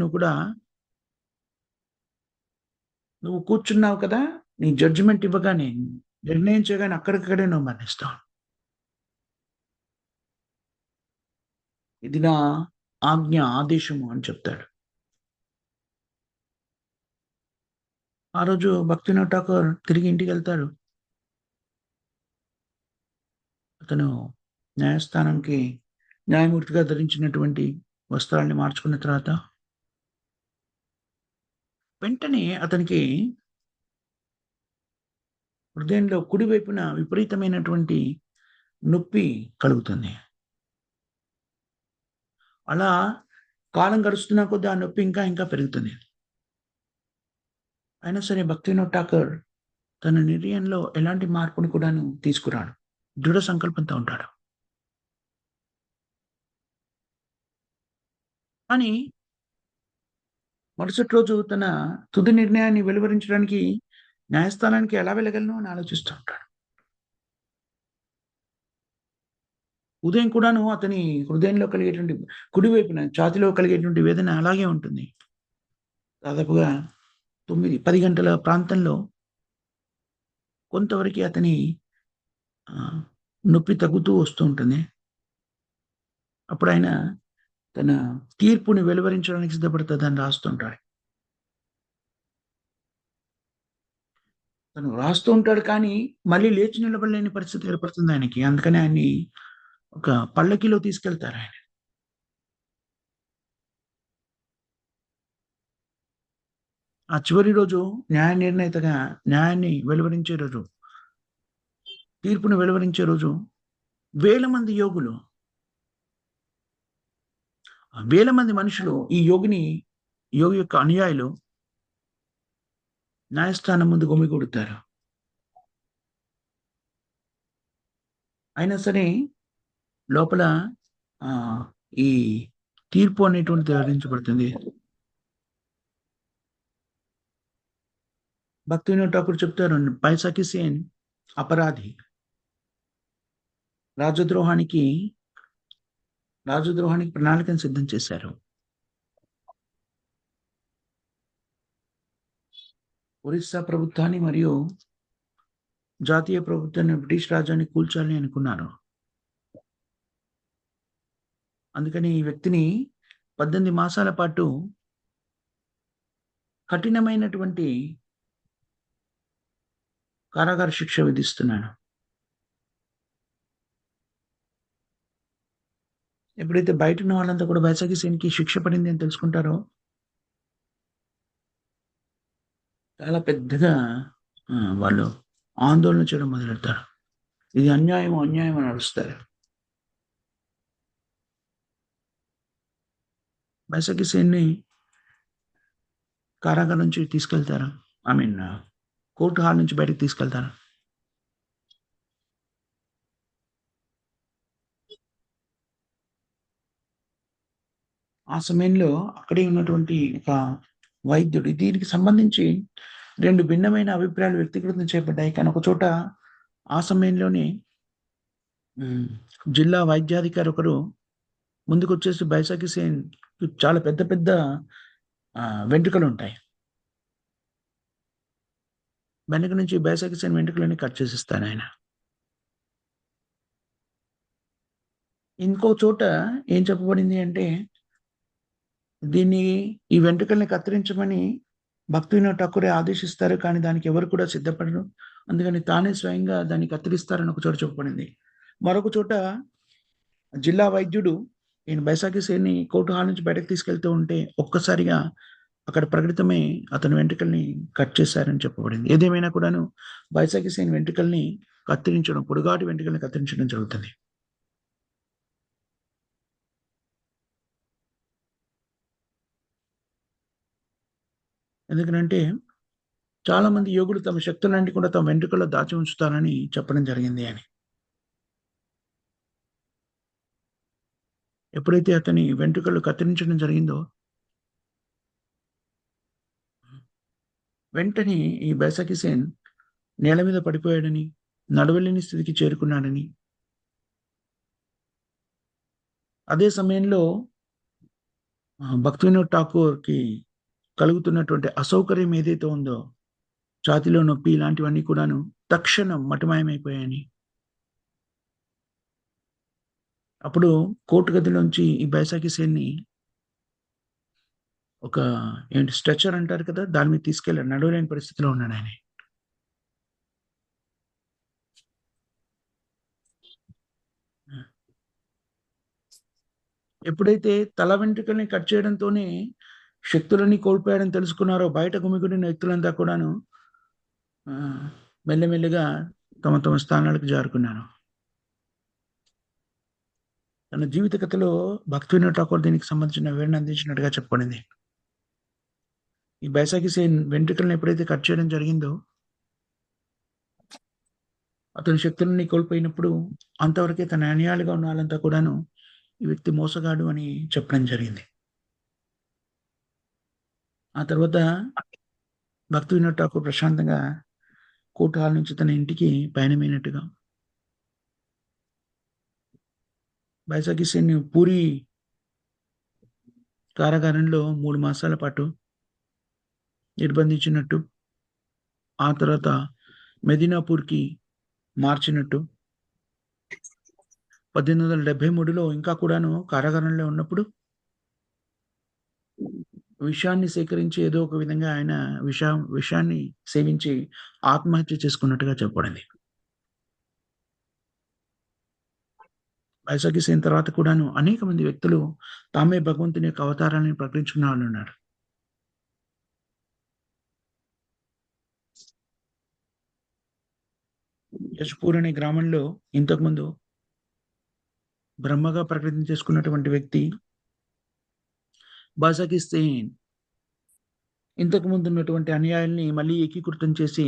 [SPEAKER 1] నువ్వు కూర్చున్నావు కదా! నీ జడ్జిమెంట్ ఇవ్వగానే, నిర్ణయం చేయగానే అక్కడికక్కడే నువ్వు మరణిస్తావు. ఇది నా ఆజ్ఞ, ఆదేశము అని చెప్తాడు. ఆ రోజు భక్తివినోద్ ఠాకూర్ తిరిగి ఇంటికెళ్తాడు. అతను న్యాయస్థానంకి న్యాయమూర్తిగా ధరించినటువంటి వస్త్రాల్ని మార్చుకున్న తర్వాత వెంటనే అతనికి హృదయంలో కుడివైపున విపరీతమైనటువంటి నొప్పి కలుగుతుంది. అలా కాలం గడుస్తున్న కొద్దీ ఆ నొప్పి ఇంకా ఇంకా పెరుగుతుంది. అయినా సరే భక్తివినోద్ ఠాకూర్ తన నిర్ణయంలో ఎలాంటి మార్పుని కూడాను తీసుకురాడు. దృఢ సంకల్పంతో ఉంటాడు. కానీ మరుసటి రోజు తన తుది నిర్ణయాన్ని వెలువరించడానికి న్యాయస్థానానికి ఎలా వెళ్ళగలను అని ఆలోచిస్తూ ఉంటాడు. ఉదయం కూడాను అతని హృదయంలో కలిగేటువంటి కుడివైపున ఛాతీలో కలిగేటువంటి వేదన అలాగే ఉంటుంది. దాదాపుగా 9-10 గంటల ప్రాంతంలో కొంతవరకు అతని నొప్పి తగ్గుతూ వస్తూ ఉంటుంది. అప్పుడు ఆయన తన తీర్పుని వెలువరించడానికి సిద్ధపడుతుందని రాస్తుంటాడు. తను రాస్తూ ఉంటాడు, కానీ మళ్ళీ లేచి నిలబడలేని పరిస్థితి ఏర్పడుతుంది ఆయనకి. అందుకని ఆయన్ని ఒక పల్లకిలో తీసుకెళ్తారు ఆయన. ఆ చివరి రోజు న్యాయ నిర్ణేతగా న్యాయాన్ని వెలువరించే రోజు, తీర్పును వెలువరించే రోజు వేల మంది యోగులు, వేల మంది మనుషులు ఈ యోగి యొక్క అనుయాయులు న్యాయస్థానం ముందు గుమిగూడుతారు. అయినా సరే లోపల ఈ తీర్పు అనేటువంటిది వివరించబడుతుంది. భక్తివినోద్ ఠాకూర్ చెప్తారు, బైసాఖి సేన్ అపరాధి, రాజద్రోహానికి ప్రణాళికను సిద్ధం చేశారు. ఒరిస్సా ప్రభుత్వాన్ని మరియు జాతీయ ప్రభుత్వాన్ని, బ్రిటిష్ రాజ్యాన్ని కూల్చాలని అనుకున్నారు. అందుకని ఈ వ్యక్తిని 18 మాసాల పాటు కఠినమైనటువంటి కారాగార శిక్ష విధిస్తున్నాను. ఎప్పుడైతే బయట ఉన్న వాళ్ళంతా కూడా బైసాఖి సేన్‌కి శిక్ష పడింది అని తెలుసుకుంటారో, చాలా పెద్దగా వాళ్ళు ఆందోళన చేయడం మొదలెడతారు. ఇది అన్యాయం అని అరుస్తారు. బైసాఖి సేన్ని కారాగారం నుంచి తీసుకెళ్తారు. కోర్టు హాల్ నుంచి బయటకు తీసుకెళ్తారు. ఆ సమయంలో అక్కడే ఉన్నటువంటి ఒక వైద్యుడు, దీనికి సంబంధించి 2 భిన్నమైన అభిప్రాయాలు వ్యక్తీకృతం చేయబడ్డాయి. కానీ ఒక చోట ఆ సమయంలోనే జిల్లా వైద్యాధికారి ఒకరు ముందుకొచ్చేసి బైసాఖి సేన్ చాలా పెద్ద పెద్ద వెంట్రుకలు ఉంటాయి. వెనక నుంచి బైసాఖి సేన్ వెంట్రుకలన్నీ కట్ చేసిస్తాను ఆయన. ఇంకో చోట ఏం చెప్పబడింది అంటే, ఈ వెంట్రుకల్ని కత్తిరించమని భక్తివినోద్ ఠాకూరే ఆదేశిస్తారు, కానీ దానికి ఎవరు కూడా సిద్ధపడరు. అందుకని తానే స్వయంగా దాన్ని కత్తిరిస్తారని ఒక చోట చెప్పబడింది. మరొక చోట జిల్లా వైద్యుడు ఈయన బైసాఖి సేన్ని కోర్టు హాల్ నుంచి బయటకు తీసుకెళ్తూ ఉంటే ఒక్కసారిగా అక్కడ ప్రకటితమై అతని వెంట్రుకల్ని కట్ చేశారని చెప్పబడింది. ఏదేమైనా కూడాను బైసాఖి సేన్ వెంట్రుకల్ని కత్తిరించడం, పొడుగాటి వెంట్రుకల్ని కత్తిరించడం జరుగుతుంది. ఎందుకంటే చాలా మంది యోగులు తమ శక్తులన్నీ కూడా తమ వెంట్రుకల్లో దాచి ఉంచుతారని చెప్పడం జరిగింది అని. ఎప్పుడైతే అతని వెంట్రుకలు కత్తిరించడం జరిగిందో వెంటనే ఈ బైసాకి సేన్ నేల మీద పడిపోయాడని, నడవలేని స్థితికి చేరుకున్నాడని, అదే సమయంలో భక్తి వినోద్ ఠాకూర్‌కి కలుగుతున్నటువంటి అసౌకర్యం ఏదైతే ఉందో, ఛాతీలో నొప్పి ఇలాంటివన్నీ కూడాను తక్షణం మటుమాయమైపోయాయని. అప్పుడు కోర్ట్ గదిలోంచి ఈ బైసాకి సేన్‌ని ఒక స్ట్రెచర్ అంటారు కదా! దాని మీద తీసుకెళ్లారు. నడవలేని పరిస్థితిలో ఉన్నాడాయన. ఎప్పుడైతే తల వెంట్రుకల్ని కట్ చేయడంతోనే శక్తులన్నీ కోల్పోయాడని తెలుసుకున్నారో, బయట గుమిగూడిన వ్యక్తులంతా కూడాను మెల్లమెల్లిగా తమ తమ స్థానాలకు జారుకున్నారు. తన జీవిత కథలో భక్తి వినోద్ ఠాకూర్ దీనికి సంబంధించిన వివరణ అందించినట్టుగా చెప్పబడింది. ఈ బైసాకి సేన్ వెంట్రుకలను ఎప్పుడైతే కట్ చేయడం జరిగిందో, అతని శక్తులన్నీ కోల్పోయినప్పుడు అంతవరకే తన అనుయాయులుగా ఉన్న వాళ్ళంతా కూడాను ఈ వ్యక్తి మోసగాడు అని చెప్పడం జరిగింది. ఆ తర్వాత భక్తి వినోద్ ఠాకూర్ ప్రశాంతంగా కోర్టు హాల్ నుంచి తన ఇంటికి పయనమైనట్టుగా, బైసాకి సేన్ పూరి కారాగారంలో 3 మాసాల పాటు నిర్బంధించినట్టు, ఆ తర్వాత మెదినాపూర్‌కి మార్చినట్టు, 1873లో ఇంకా కూడాను కారాగారంలో ఉన్నప్పుడు విషాన్ని సేకరించి ఏదో ఒక విధంగా ఆయన విషాన్ని సేవించి ఆత్మహత్య చేసుకున్నట్టుగా చెప్పబడింది. బైసాకి సేన్ తర్వాత కూడాను అనేక మంది వ్యక్తులు తామే భగవంతుని యొక్క అవతారాన్ని ప్రకటించుకున్న వాళ్ళు ఉన్నారు. యశ్పూర్ అనే గ్రామంలో ఇంతకుముందు బ్రహ్మగా ప్రకటన చేసుకున్నటువంటి వ్యక్తి బైసాకి సేన్ ఇంతకుముందు ఉన్నటువంటి అనుయాయుల్ని మళ్ళీ ఏకీకృతం చేసి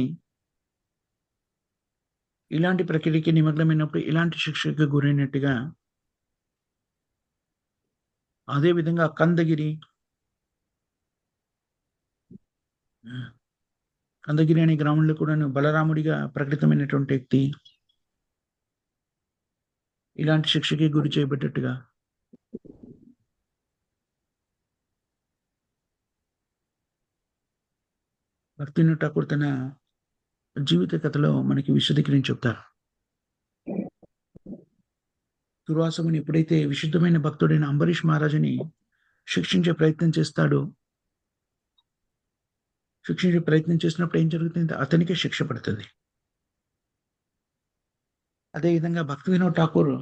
[SPEAKER 1] ఇలాంటి ప్రక్రియకి నిమగ్నమైనప్పుడు ఇలాంటి శిక్షకు గురైనట్టుగా, అదే విధంగా కందగిరి అనే గ్రామంలో కూడాను బలరాముడిగా ప్రకటితమైనటువంటి వ్యక్తి ఇలాంటి శిక్షకి గురి చేయబడ్డట్టుగా భక్తి వినోద్ ఠాకూర్ తన జీవిత కథలో మనకి విశదీకరించి చెప్తారు. దుర్వాసముని ఎప్పుడైతే విశుద్ధమైన భక్తుడైన అంబరీష్ మహారాజుని శిక్షించే ప్రయత్నం చేసినప్పుడు ఏం జరుగుతుంది? అతనికే శిక్ష పడుతుంది. అదేవిధంగా భక్తి వినోద్ ఠాకూర్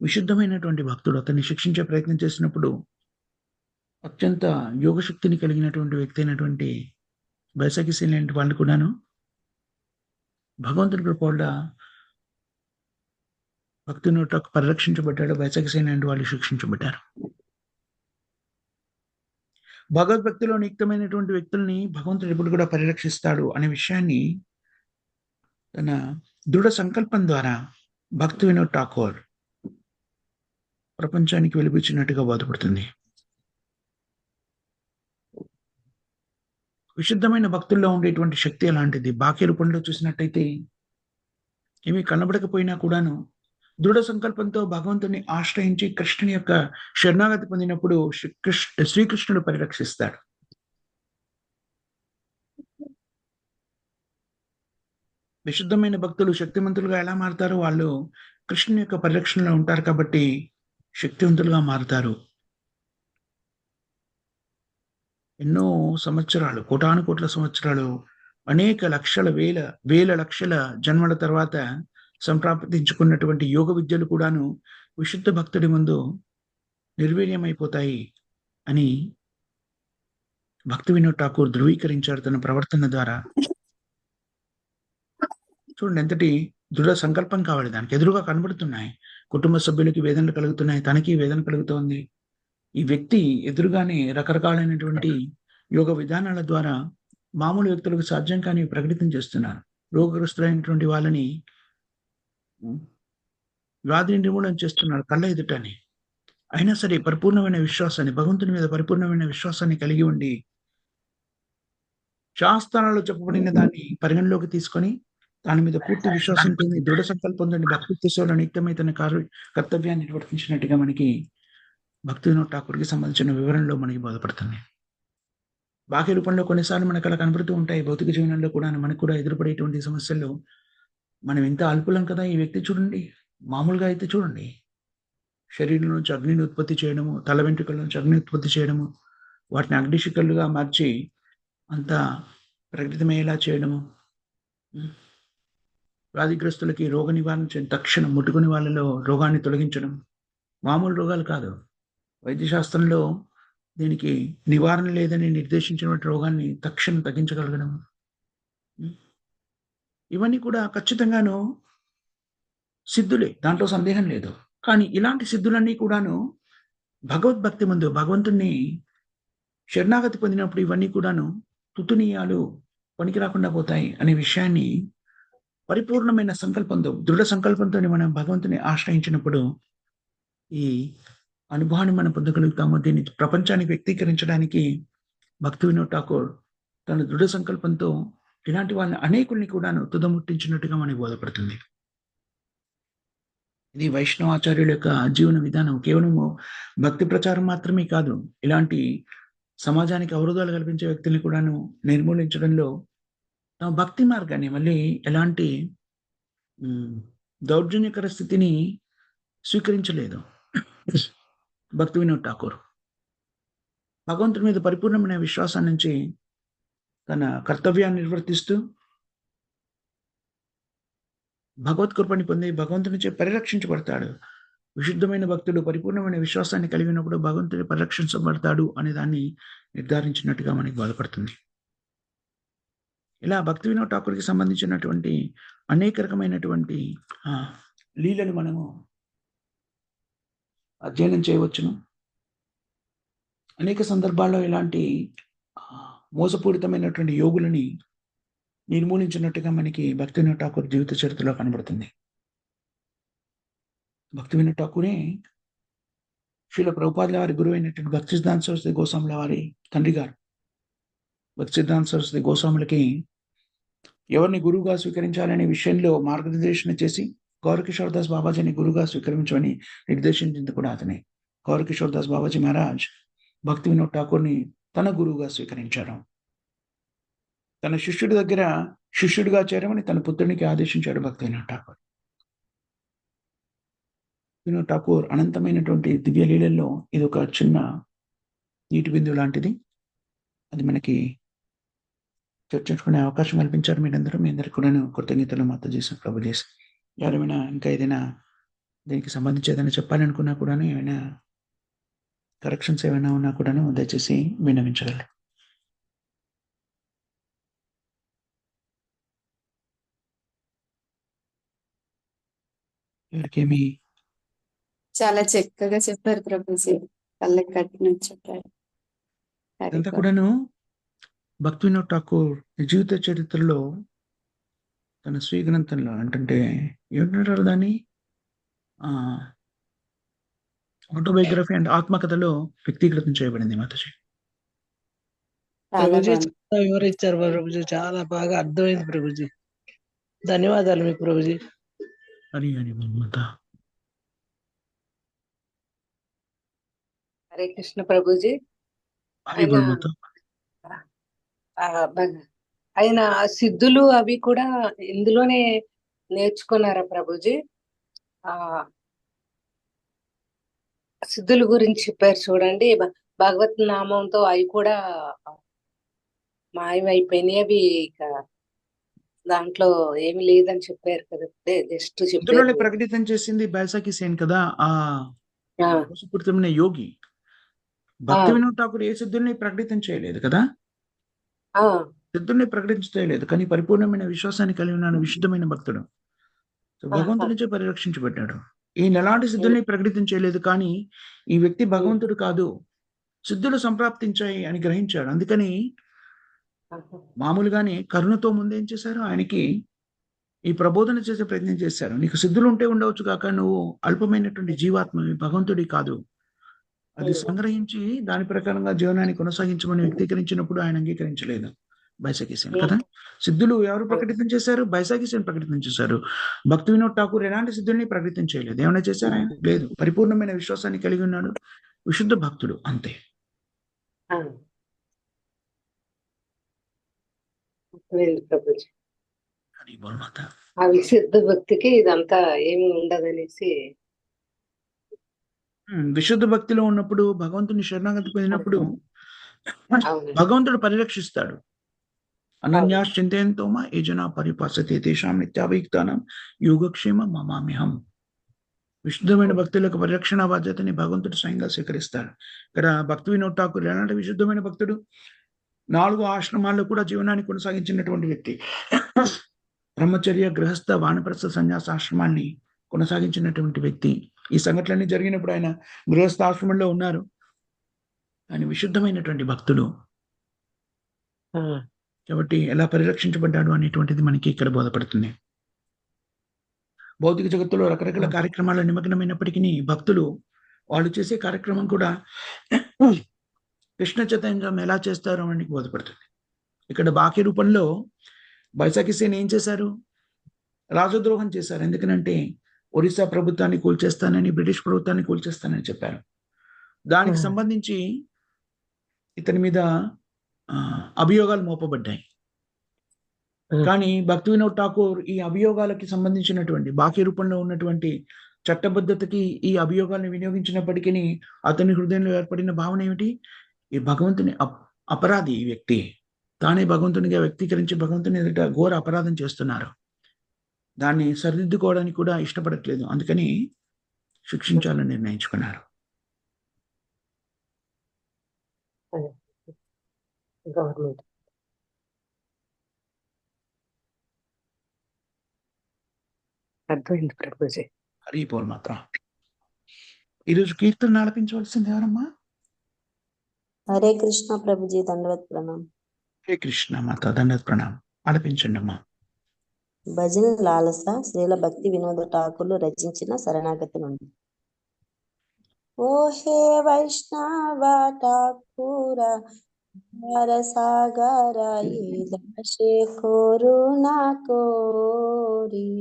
[SPEAKER 1] విశుద్ధమైనటువంటి భక్తుడు. అతన్ని శిక్షించే ప్రయత్నం చేసినప్పుడు అత్యంత యోగశక్తిని కలిగినటువంటి వ్యక్తి అయినటువంటి బైసాకి సేన్ లాంటి వాళ్ళు కూడాను భగవంతుని కృప వల్ల భక్తి వినోద్ ఠాకూర్ పరిరక్షించబడ్డాడు. బైసాకి సేన్ లాంటి వాళ్ళు శిక్షించబడ్డారు. భగవద్భక్తిలో నియుక్తమైనటువంటి వ్యక్తుల్ని భగవంతుడు ఎప్పుడు కూడా పరిరక్షిస్తాడు అనే విషయాన్ని తన దృఢ సంకల్పం ద్వారా భక్తి వినోద్ ఠాకూర్ ప్రపంచానికి వెలిపించినట్టుగా బోధపడుతుంది. విశుద్ధమైన భక్తుల్లో ఉండేటువంటి శక్తి అలాంటిది. బాక్య రూపంలో చూసినట్టయితే ఏమీ కనబడకపోయినా కూడాను దృఢ సంకల్పంతో భగవంతుని ఆశ్రయించి కృష్ణుని యొక్క శరణాగతి పొందినప్పుడు శ్రీకృష్ణుడు పరిరక్షిస్తాడు. విశుద్ధమైన భక్తులు శక్తివంతులుగా ఎలా మారుతారు? వాళ్ళు కృష్ణుని యొక్క పరిరక్షణలో ఉంటారు కాబట్టి శక్తివంతులుగా మారుతారు. ఎన్నో సంవత్సరాలు, కోటాను కోట్ల సంవత్సరాలు, అనేక లక్షల వేల లక్షల జన్మల తర్వాత సంప్రాప్తించుకున్నటువంటి యోగ విద్యలు కూడాను విశుద్ధ భక్తుడి ముందు నిర్వీర్యమైపోతాయి అని భక్తి వినోద్ ఠాకూర్ ధృవీకరించారు తన ప్రవర్తన ద్వారా. చూడండి, ఎంతటి దృఢ సంకల్పం కావాలి. దానికి ఎదురుగా కనబడుతున్నాయి. కుటుంబ సభ్యులకి వేదనలు కలుగుతున్నాయి, తనకి వేదన కలుగుతోంది. ఈ వ్యక్తి ఎదురుగానే రకరకాలైనటువంటి యోగ విధానాల ద్వారా మామూలు వ్యక్తులకు సాధ్యం కాని ప్రకటితం చేస్తున్నారు. రోగగ్రస్తులైనటువంటి వాళ్ళని వ్యాధిని నిర్మూలన చేస్తున్నారు కళ్ళ ఎదుటని. అయినా సరే పరిపూర్ణమైన విశ్వాసాన్ని, భగవంతుని మీద పరిపూర్ణమైన విశ్వాసాన్ని కలిగి ఉండి, శాస్త్రాలలో చెప్పబడిన దాన్ని పరిగణలోకి తీసుకొని, దాని మీద పూర్తి విశ్వాసంతో దృఢ సంకల్పంతో భక్తి సేవలో నిత్యమై తన కర్తవ్యాన్ని నిర్వర్తించినట్టుగా మనకి భక్తి వినోద్ ఠాకూర్‌కి సంబంధించిన వివరణలో మనకి బోధపడుతుంది. బాహ్య రూపంలో కొన్నిసార్లు మనకు అలా కనబడుతూ ఉంటాయి. భౌతిక జీవనంలో కూడా మనకు కూడా ఎదురుపడేటువంటి సమస్యల్లో మనం ఇంత అల్పులం కదా! ఈ వ్యక్తి చూడండి, మామూలుగా అయితే చూడండి, శరీరం నుంచి అగ్నిని ఉత్పత్తి చేయడము, తల వెంట్రుకల నుంచి అగ్ని ఉత్పత్తి చేయడము, వాటిని అగ్నిశిఖలుగా మార్చి అంతా ప్రకటితమయ్యేలా చేయడము. వ్యాధిగ్రస్తులకి రోగ నివారణ తక్షణం ముట్టుకుని వాళ్ళలో రోగాన్ని తొలగించడం. మామూలు రోగాలు కాదు. వైద్యశాస్త్రంలో దీనికి నివారణ లేదని నిర్దేశించినటువంటి రోగాన్ని తక్షణం తగ్గించగలగడం. ఇవన్నీ కూడా ఖచ్చితంగాను సిద్ధులే, దాంట్లో సందేహం లేదు. కానీ ఇలాంటి సిద్ధులన్నీ కూడాను భగవద్భక్తి ముందు భగవంతుణ్ణి శరణాగతి పొందినప్పుడు ఇవన్నీ కూడాను తుతునీయాలు, పనికి రాకుండా పోతాయి అనే విషయాన్ని పరిపూర్ణమైన సంకల్పంతో, దృఢ సంకల్పంతో మనం భగవంతుని ఆశ్రయించినప్పుడు ఈ అనుభవాన్ని మనం పొందగలుగుతాము. దీన్ని ప్రపంచానికి వ్యక్తీకరించడానికి భక్తి వినోద్ ఠాకూర్ తన దృఢ సంకల్పంతో ఇలాంటి వాళ్ళని అనేకుల్ని కూడాను తుదముట్టించినట్టుగా మనకి బోధపడుతుంది. ఇది వైష్ణవాచార్యుల యొక్క జీవన విధానం. కేవలము భక్తి ప్రచారం మాత్రమే కాదు, ఇలాంటి సమాజానికి అవరోధాలు కల్పించే వ్యక్తుల్ని కూడాను నిర్మూలించడంలో తమ భక్తి మార్గాన్ని మళ్ళీ ఎలాంటి దౌర్జన్యకర స్థితిని స్వీకరించలేదు భక్తి వినోద్ ఠాకూర్. భగవంతుడి మీద పరిపూర్ణమైన విశ్వాసం నుంచి తన కర్తవ్యాన్ని నిర్వర్తిస్తూ భగవత్ కృపని పొంది భగవంతుని చే పరిరక్షించబడతాడు. విశుద్ధమైన భక్తుడు పరిపూర్ణమైన విశ్వాసాన్ని కలిగినప్పుడు భగవంతుడి పరిరక్షించబడతాడు అనే దాన్ని నిర్ధారించినట్టుగా మనకి బోధపడుతుంది. ఇలా భక్తి వినోద్ ఠాకూర్‌కి సంబంధించినటువంటి అనేక రకమైనటువంటి లీలలు మనము అధ్యయనం చేయవచ్చును. అనేక సందర్భాల్లో ఇలాంటి మోసపూరితమైనటువంటి యోగులని నిర్మూలించినట్టుగా మనకి భక్తి వినోద్ ఠాకూర్ జీవిత చరిత్రలో కనబడుతుంది. భక్తి వినోద్ ఠాకూరే శ్రీల ప్రభుపాదుల వారి గురువు అయినటువంటి భక్తి సిద్ధాంత సరస్వతి గోస్వాముల వారి తండ్రి గారు. భక్తి సిద్ధాంత సరస్వతి గోస్వాములకి ఎవరిని గురువుగా స్వీకరించాలనే విషయంలో మార్గనిర్దేశన చేసి గౌరకిషోర్ దాస్ బాబాజీని గురువుగా స్వీకరించమని నిర్దేశించింది కూడా అతనే. గౌరకిషోర్ దాస్ బాబాజీ మహారాజ్ భక్తి వినోద్ ఠాకూర్‌ని తన గురువుగా స్వీకరించారు. తన శిష్యుడి దగ్గర శిష్యుడిగా చేరమని తన పుత్రునికి ఆదేశించాడు భక్తి వినోద్ ఠాకూర్. వినోద్ ఠాకూర్ అనంతమైనటువంటి దివ్య లీలల్లో ఇది ఒక చిన్న నీటి బిందువు లాంటిది. అది మనకి చర్చించుకునే అవకాశం కల్పించారు మీరందరూ. మీ అందరికీ కూడా కృతజ్ఞతలు మాతో చేసిన ప్రభు చేసి. ఎవరైనా ఇంకా ఏదైనా దీనికి సంబంధించి ఏదైనా చెప్పాలనుకున్నా కూడాను, ఏమైనా కరెక్షన్స్ ఏమైనా ఉన్నా కూడాను దయచేసి విన్నవించగలరు. ఎవరికేమి
[SPEAKER 4] చాలా చక్కగా చెప్పారు ప్రభుజీ. కళ్ళకి కట్టినట్టు చెప్పారు.
[SPEAKER 1] ఇదంతా కూడాను భక్తి వినోద్ ఠాకూర్ జీవిత చరిత్రలో తన స్వీయ గ్రంథంలో అంటే ఏమంటారు దాన్ని, ఆటోబయోగ్రఫీ అండ్ ఆత్మకథలో వ్యక్తీకృతం చేయబడింది మాతాజీ.
[SPEAKER 5] ప్రభుజీ చాలా వివరించారు ప్రభుజీ, చాలా బాగా అర్థమైంది ప్రభుజీ. ధన్యవాదాలు మీకు ప్రభుజీ.
[SPEAKER 1] హరి హరి మాత.
[SPEAKER 2] హరే కృష్ణ ప్రభుజీ.
[SPEAKER 1] హరి బోల్ మాత.
[SPEAKER 2] ఆయన సిద్ధులు అవి కూడా ఇందులోనే నేర్చుకున్నారా ప్రభుజీ? సిద్ధుల గురించి చెప్పారు చూడండి. భగవత్ నామంతో అవి కూడా మాయమైపోయినాయి. అవి ఇక దాంట్లో ఏమి లేదని చెప్పారు కదా, జస్ట్
[SPEAKER 1] ఇందులోనే
[SPEAKER 2] చెప్పారు.
[SPEAKER 1] ప్రకటితం చేసింది బైసాకి సేన్ కదా, ఆ మోసపూరితమైన యోగి. భక్తి వినోద్ ఠాకూర్ ఏ సిద్ధుల్ని ప్రకటితం చేయలేదు కదా, సిద్ధుల్ని ప్రకటించలేదు. కానీ పరిపూర్ణమైన విశ్వాసాన్ని కలిగి ఉన్న విశుద్ధమైన భక్తుడు భగవంతుడి నుంచే పరిరక్షించబడ్డాడు. ఈయన ఎలాంటి సిద్ధుల్ని ప్రకటితం చేయలేదు, కానీ ఈ వ్యక్తి భగవంతుడు కాదు, సిద్ధులు సంప్రాప్తించాయి అని గ్రహించాడు. అందుకని మామూలుగానే కరుణతో ముందేం చేశారు, ఆయనకి ఈ ప్రబోధన చేసే ప్రయత్నం చేశారు. నీకు సిద్ధులు ఉంటే ఉండవచ్చు కాక నువ్వు అల్పమైనటువంటి జీవాత్మవి, భగవంతుడి కాదు. అది సంగ్రహించి దాని ప్రకారంగా జీవనాన్ని కొనసాగించమని వ్యక్తీకరించినప్పుడు ఆయన అంగీకరించలేదు బైసాఖీసేన్ కదా. సిద్ధులు ఎవరు ప్రకటితం చేశారు? బైసాఖీసేన్ ప్రకటితం చేశారు. భక్తి వినోద్ ఠాకూర్ ఎలాంటి సిద్ధుల్ని ప్రకటితం చేయలేదు. ఏమైనా చేశారు ఆయన? లేదు. పరిపూర్ణమైన విశ్వాసాన్ని కలిగి ఉన్నాడు, విశుద్ధ భక్తుడు, అంతే.
[SPEAKER 2] ప్రభుజీ
[SPEAKER 1] హరి బోల్ మాతా.
[SPEAKER 2] ఆ విశుద్ధ భక్తికి ఇదంతా ఏమి ఉండదనేసి.
[SPEAKER 1] విశుద్ధ భక్తిలో ఉన్నప్పుడు, భగవంతుని శరణాగతి పొందినప్పుడు
[SPEAKER 2] అవును.
[SPEAKER 1] భగవంతుడు పరిరక్షిస్తాడు. అనన్యాశ్చింతయంతో మా ఏ జనా పరిపాసతే తేషాం నిత్యాభియుక్తానాం యోగక్షేమ మమామ్యహం. విశుద్ధమైన భక్తులకు పరిరక్షణ బాధ్యతని భగవంతుడు స్వయంగా స్వీకరిస్తాడు. ఇక్కడ భక్తి వినోద్ ఠాకూర్ ఎలాంటి విశుద్ధమైన భక్తుడు? 4 ఆశ్రమాల్లో కూడా జీవనాన్ని కొనసాగించినటువంటి వ్యక్తి. బ్రహ్మచర్య, గృహస్థ, వానప్రస్థ, సన్యాస ఆశ్రమాన్ని కొనసాగించినటువంటి వ్యక్తి. ఈ సంఘటనలన్నీ జరిగినప్పుడు ఆయన గృహస్థ ఆశ్రమంలో ఉన్నారు. ఆయన విశుద్ధమైనటువంటి భక్తుడు కాబట్టి ఎలా పరిరక్షించబడ్డాడు అనేటువంటిది మనకి ఇక్కడ బోధపడుతుంది. భౌతిక జగత్తులో రకరకాల కార్యక్రమాల్లో నిమగ్నమైనప్పటికీ భక్తులు వాళ్ళు చేసే కార్యక్రమం కూడా కృష్ణ చైతన్యం ఎలా చేస్తారో అని బోధపడుతుంది. ఇక్కడ బాకీ రూపంలో బైసాఖీసేన్ ఏం చేశారు? రాజద్రోహం చేశారు. ఎందుకనంటే ఒరిస్సా ప్రభుత్వాన్ని కూల్చేస్తానని, బ్రిటిష్ ప్రభుత్వాన్ని కూల్చేస్తానని చెప్పారు. దానికి సంబంధించి ఇతని మీద అభియోగాలు మోపబడ్డాయి. కానీ భక్తి వినోద్ ఠాకూర్ ఈ అభియోగాలకి సంబంధించినటువంటి బాకీ రూపంలో ఉన్నటువంటి చట్టబద్ధతకి ఈ అభియోగాలను వినియోగించినప్పటికీ అతని హృదయంలో ఏర్పడిన భావన ఏమిటి? ఈ భగవంతుని అపరాధి ఈ వ్యక్తి, తానే భగవంతునిగా వ్యక్తీకరించి భగవంతుని ఎదుట ఘోర అపరాధం చేస్తున్నారు. దాన్ని సరిదిద్దుకోవడానికి కూడా ఇష్టపడట్లేదు. అందుకని శిక్షించాలని నిర్ణయించుకున్నారు.
[SPEAKER 2] గవర్నమెంట్ అర్థమైంది ప్రభుజీ.
[SPEAKER 1] హరి బోల్ మాత్రం. ఈరోజు కీర్తన ఆలపించవలసింది ఎవరమ్మా?
[SPEAKER 6] హరే కృష్ణ ప్రభుజీ, దండవత్ ప్రణామ్.
[SPEAKER 1] హరే కృష్ణ మాత, దండవత్ ప్రణామ్. ఆలపించండి అమ్మా.
[SPEAKER 6] భజన లాలస శ్రీల భక్తి వినోద ఠాకూర్లు రచించిన శరణాగతి నుండి. ఓ హే వైష్ణవ ఠాకూర సాగర దశే కోరునా కోరి.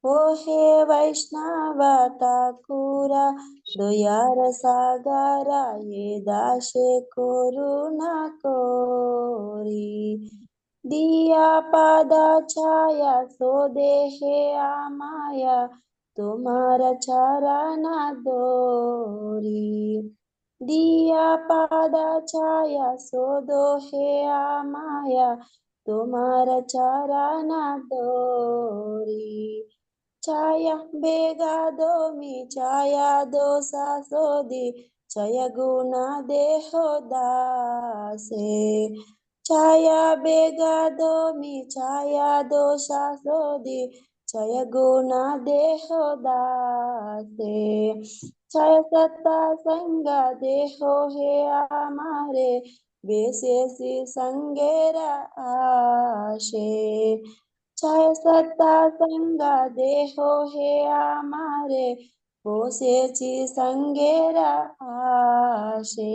[SPEAKER 6] ఓ హే వైష్ణవ ఠాకూర దయార సాగర ఏ దాశే కోరునా కోరి. दिया पादा छाया सो देहे आमाया तुम्हारा चरण दोरी. दिया पादा छाया सो दोहे आमाया तुम्हारा चरण दोरी. छाया बेगा दो मी छाया दो सासोदी छय गुना देहो दासे. छाया बेगा दो मी छाया दो सासोदी छय गुना देहो दासे. छय सत्ता संगा देहो हे आमारे बेसेसी संगेरा आशे. छय सत्ता संगा देहो हे आमारे बोसेची संगेरा आशे.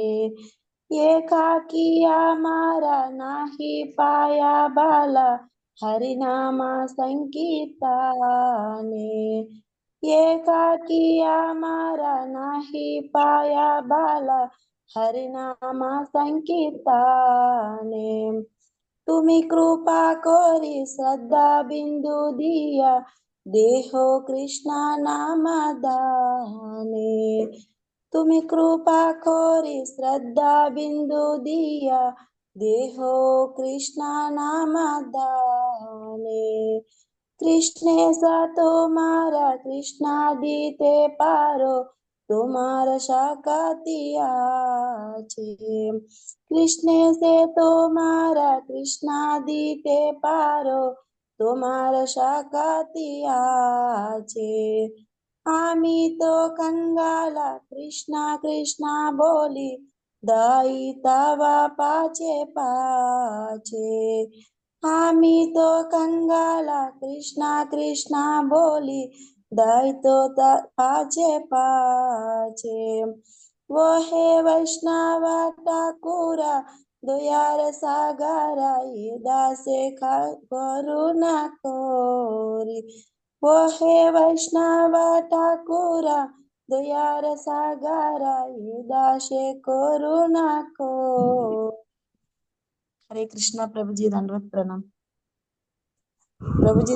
[SPEAKER 6] एकाकिया मारा नाही पाया बाला हरिनामा संकीर्तने. एकाकिया मारा नाही पाया बाला हरिनामा संकीर्तने. तुम्ही कृपा कोरी श्रद्धा बिंदू दिया देहो कृष्णा नाम दाने. तुम्ही कृपा कोरी श्रद्धा बिंदू दिया देहो कृष्णा नाम दाने. कृष्णे सा तुम्हारा कृष्णा दीते पारो तुम्हारा शाकातिया छे. कृष्णे से तुम्हारा कृष्णा दीते पारो तुम्हारा शाकातिया छे. आमी तो कंगाला कृष्णा कृष्णा बोली दाई तावा पाचे पाचे. आमी तो कंगाला कृष्णा कृष्णा बोली दाई तो पाचे पाचे. वो है वैष्णव ठाकुर दयार सागर ये दासे करुणा कोरी। वो है वैष्णव ठाकुर दयार सागर ये दासे करुणा को। हरे कृष्णा प्रभुजी दंडवत प्रणाम प्रभुजी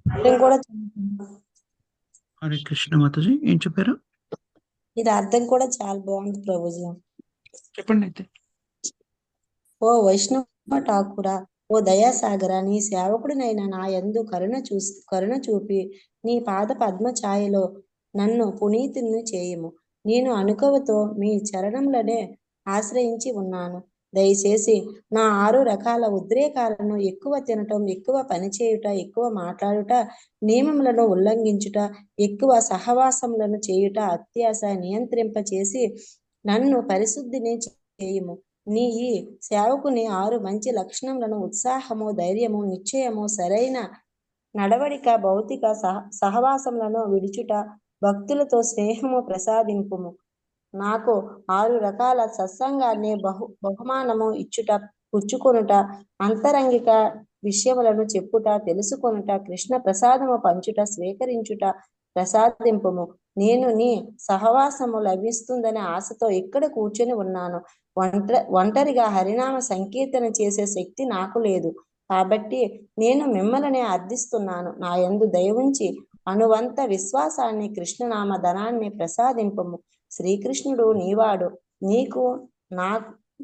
[SPEAKER 6] నేను కూడా చదువుతున్నా.
[SPEAKER 1] హరే కృష్ణ మాతాజీ, ఏం చెప్పారు?
[SPEAKER 6] ఇది అర్థం కూడా చాలా బాగుంది ప్రభుజీ.
[SPEAKER 1] చెప్పండి అయితే.
[SPEAKER 6] ఓ వైష్ణవ ఠాకురా, ఓ దయాసాగర, నీ సేవకుడినైనా నా యందు కరుణ చూపి నీ పాద పద్మ ఛాయలో నన్ను పునీతుని చేయము. నేను అనుకవతో మీ చరణములనే ఆశ్రయించి ఉన్నాను. దయచేసి నా 6 రకాల ఉద్రేకాలను ఎక్కువ తినటం, ఎక్కువ పనిచేయుట, ఎక్కువ మాట్లాడుట, నియమములను ఉల్లంఘించుట, ఎక్కువ సహవాసములను చేయుట, అత్యాశ నియంత్రింప చేసి నన్ను పరిశుద్ధిని చేయము. నీ ఈ సేవకుని 6 మంచి లక్షణములను ఉత్సాహము, ధైర్యము, నిశ్చయము, సరైన నడవడిక, భౌతిక సహవాసములను విడుచుట, భక్తులతో స్నేహము ప్రసాదింపుము. నాకు 6 రకాల సత్సంగాన్ని బహుమానము ఇచ్చుట, పుచ్చుకొనుట, అంతరంగిక విషయములను చెప్పుట, తెలుసుకొనుట, కృష్ణ ప్రసాదము పంచుట, స్వీకరించుట ప్రసాదింపుము. నేను నీ సహవాసము లభిస్తుందనే ఆశతో ఇక్కడ కూర్చొని ఉన్నాను. ఒంటరిగా హరినామ సంకీర్తన చేసే శక్తి నాకు లేదు. కాబట్టి నేను మిమ్మల్ని అర్థిస్తున్నాను. నా యందు దయవుంచి అనువంత విశ్వాసాన్ని, కృష్ణనామ ధనాన్ని ప్రసాదింపము. శ్రీకృష్ణుడు నీవాడు.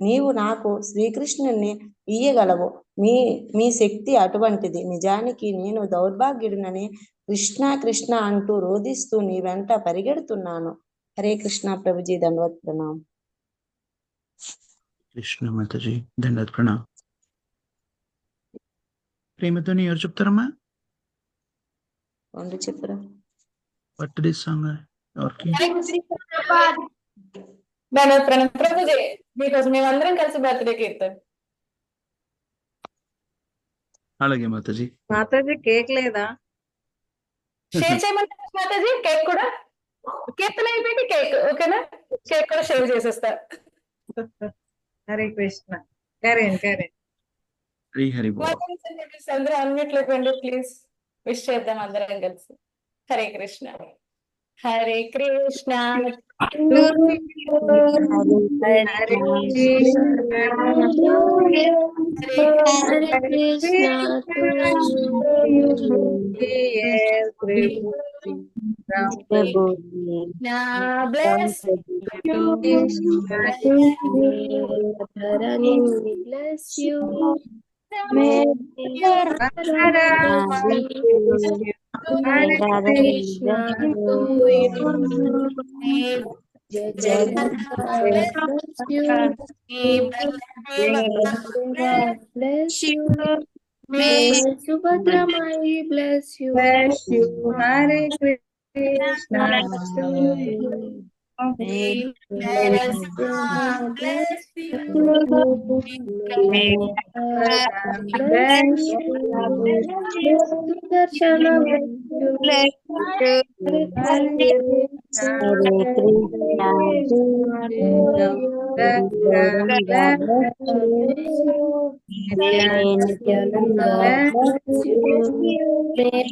[SPEAKER 6] నీవు నాకు శ్రీకృష్ణుని ఇయ్యగలవు. మీ శక్తి అటువంటిది. నిజానికి నేను దౌర్భాగ్యుడినని కృష్ణ కృష్ణ అంటూ రోధిస్తూ నీ వెంట పరిగెడుతున్నాను. హరే కృష్ణ ప్రభుజీ దండవత్ ప్రణాం.
[SPEAKER 1] కృష్ణ మాతాజీ దండవత్ ప్రణాం. ప్రేమతోని ఎవరు చెప్తారమ్మా?
[SPEAKER 6] చెప్పురా.
[SPEAKER 1] బర్త్డే సాంగ్ ఎవరికి?
[SPEAKER 7] ప్రభుజీ మీకోసం మేమందరం కలిసి బర్త్డే కీర్తన.
[SPEAKER 1] అలాగే మాతాజీ.
[SPEAKER 8] మాతాజీ కేక్ లేదా?
[SPEAKER 7] షేర్ చేయమంటారు మాతాజీ? కేక్ కూడా కీర్తన అయిపోయింది. కేక్ ఓకేనా? కేక్ కూడా షేర్ చేసేస్తా.
[SPEAKER 8] హరే కృష్ణ. కరెంట్
[SPEAKER 1] హరి హరి బోల్.
[SPEAKER 7] అందరూ అన్మ్యూట్ లేకండి ప్లీజ్. విష్ చేద్దాం అందరం కలిసి. Hare Krishna. Hare Krishna.
[SPEAKER 4] Subhadra Mai bless you.
[SPEAKER 8] Hare Krishna.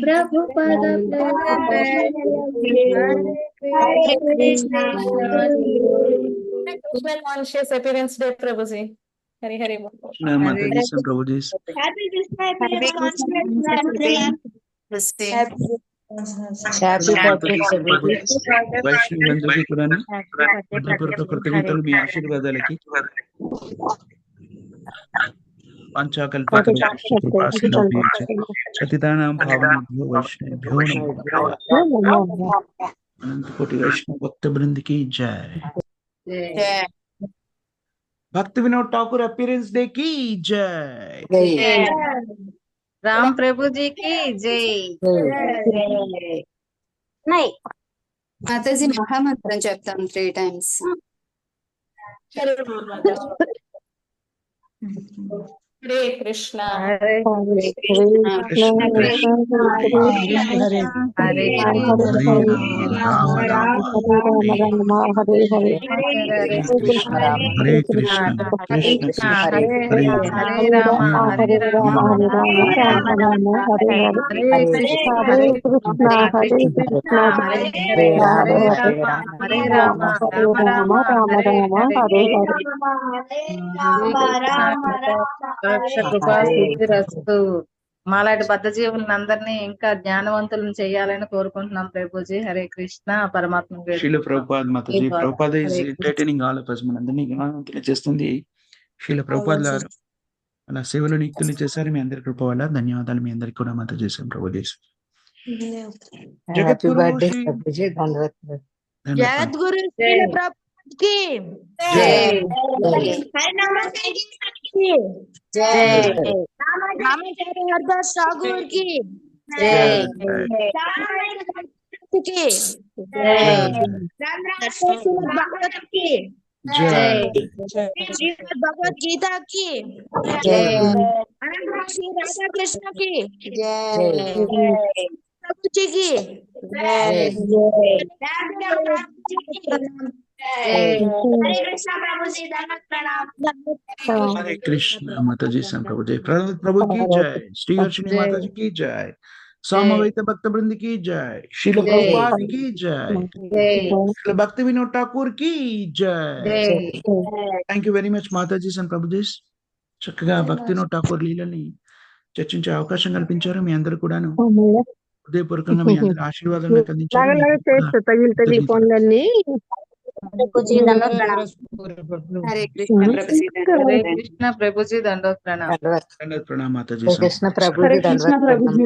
[SPEAKER 4] Prabhupada
[SPEAKER 7] conscious appearance day Prabhuji. Hari Hari బోల్.
[SPEAKER 1] మాతాజీ ప్రభుజీ. వైష్ణవులందరికీ కూడా హృదయపూర్వక కృతజ్ఞతలు మీ ఆశీర్వాదాలకి. పంచాకల్పతరుపాసిందోపేక్షితానాం భావనేభ్యో వైష్ణవేభ్యో నమః. అనంతకోటి వైష్ణవ భక్త బృందకి జై. భక్తి వినోద్ ఠాకూర్ అపీరెన్స్ డే కి జై.
[SPEAKER 8] రామ్ ప్రభుజీ కి జై.
[SPEAKER 4] మాతాజీ మహామంత్రం చెప్తాం 3 times.
[SPEAKER 7] हरे कृष्णा
[SPEAKER 8] हरे
[SPEAKER 1] कृष्ण कृष्ण
[SPEAKER 5] हरे
[SPEAKER 8] हरे
[SPEAKER 1] हरे राम राम
[SPEAKER 8] हरे
[SPEAKER 1] हरे
[SPEAKER 8] हरे
[SPEAKER 1] कृष्ण हरे कृष्ण कृष्ण कृष्ण
[SPEAKER 8] हरे
[SPEAKER 1] हरे
[SPEAKER 8] हरे राम हरे राम राम राम हरे कृष्ण हरे कृष्ण हरे हरे हरे राम हरे కృపా సిద్ధిరస్తు. మాలాంటి బద్ధ జీవులను అందరినీ ఇంకా జ్ఞానవంతులను చేయాలని కోరుకుంటున్నాం ప్రభుజీ. హరే కృష్ణ. పరమాత్మ
[SPEAKER 1] శీల Prabhupad Mataji Prabhupada is entertaining all of us మనందరినీ జ్ఞానవంతులు చేస్తుంది శీల ప్రభుపాద్ గారు. అలా సేవలు నియుక్తులు చేశారు. మీ అందరి కృప వల్ల ధన్యవాదాలు. మీ అందరికి కూడా మాత చేశాం ప్రభు చేసి జగద్గురు శ్రీ
[SPEAKER 6] జగద్గురు
[SPEAKER 8] జై.
[SPEAKER 6] శ్రీల ప్రభుకి
[SPEAKER 8] జై జై
[SPEAKER 6] రామాచార్య హరిదాస్ ఠాగూర్ కి
[SPEAKER 8] జై
[SPEAKER 6] కి
[SPEAKER 8] జై
[SPEAKER 6] శ్రీమద్ భాగవతం కి
[SPEAKER 1] జై
[SPEAKER 6] శ్రీమద్ భగవద్ గీత కి
[SPEAKER 8] జై
[SPEAKER 6] అనంతరం శ్రీ రాధాకృష్ణ కి
[SPEAKER 8] జై
[SPEAKER 6] ప్రభుజీకి
[SPEAKER 8] జై
[SPEAKER 6] హరే కృష్ణ ప్రభుజీ ధన్యవాదాలు.
[SPEAKER 1] హరే కృష్ణ మాతాజీ సం ప్రభు జై ప్రహ్లాద్ ప్రభు की जय श्री हर्षिणी माता जी की जय सामवेद भक्त वृंद की जय श्रील
[SPEAKER 8] जय।
[SPEAKER 1] प्रभुपाद की जय
[SPEAKER 8] జై
[SPEAKER 1] श्रील भक्ति विनोद ठाकुर की जय
[SPEAKER 8] జై
[SPEAKER 1] thank you very much Mataji సం ప్రభుజీస్. చక్కగా భక్తి వినోద్ ఠాకూర్ లీలని చర్చించే అవకాశం కల్పించారు. మీ అందరూ కూడాను హృదయపూర్వకంగా మీ అందరి ఆశీర్వాదాలు నాకు అందించారు. మీకు కూడా కృతజ్ఞతలు.
[SPEAKER 6] ప్రభుజీ ధన్యవాదాలు.
[SPEAKER 4] హరే కృష్ణ ప్రభుజీ
[SPEAKER 8] హరే కృష్ణ ప్రభుజీ దండోత్ ప్రణామ్.
[SPEAKER 1] ధన్యవాదాలు ప్రణామ్ మాతాజీ సం.
[SPEAKER 4] కృష్ణ ప్రభుజీ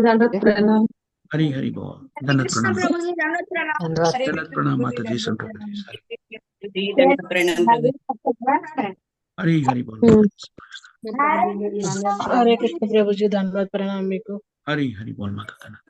[SPEAKER 1] హరి హరి బోల్ ధన్యవాదాలు ప్రణామ్.
[SPEAKER 6] ప్రభుజీ ధన్యవాదాలు.
[SPEAKER 1] ధన్యవాదాలు ప్రణామ్ మాతాజీ సం ప్రభుజీ. హరి హరి బోల్
[SPEAKER 5] हरे कृष्ण प्रभु जी धन्यवाद प्रणाम మీకు.
[SPEAKER 1] హరి హరి బోల్ మాతా ధన్యవాదాలు.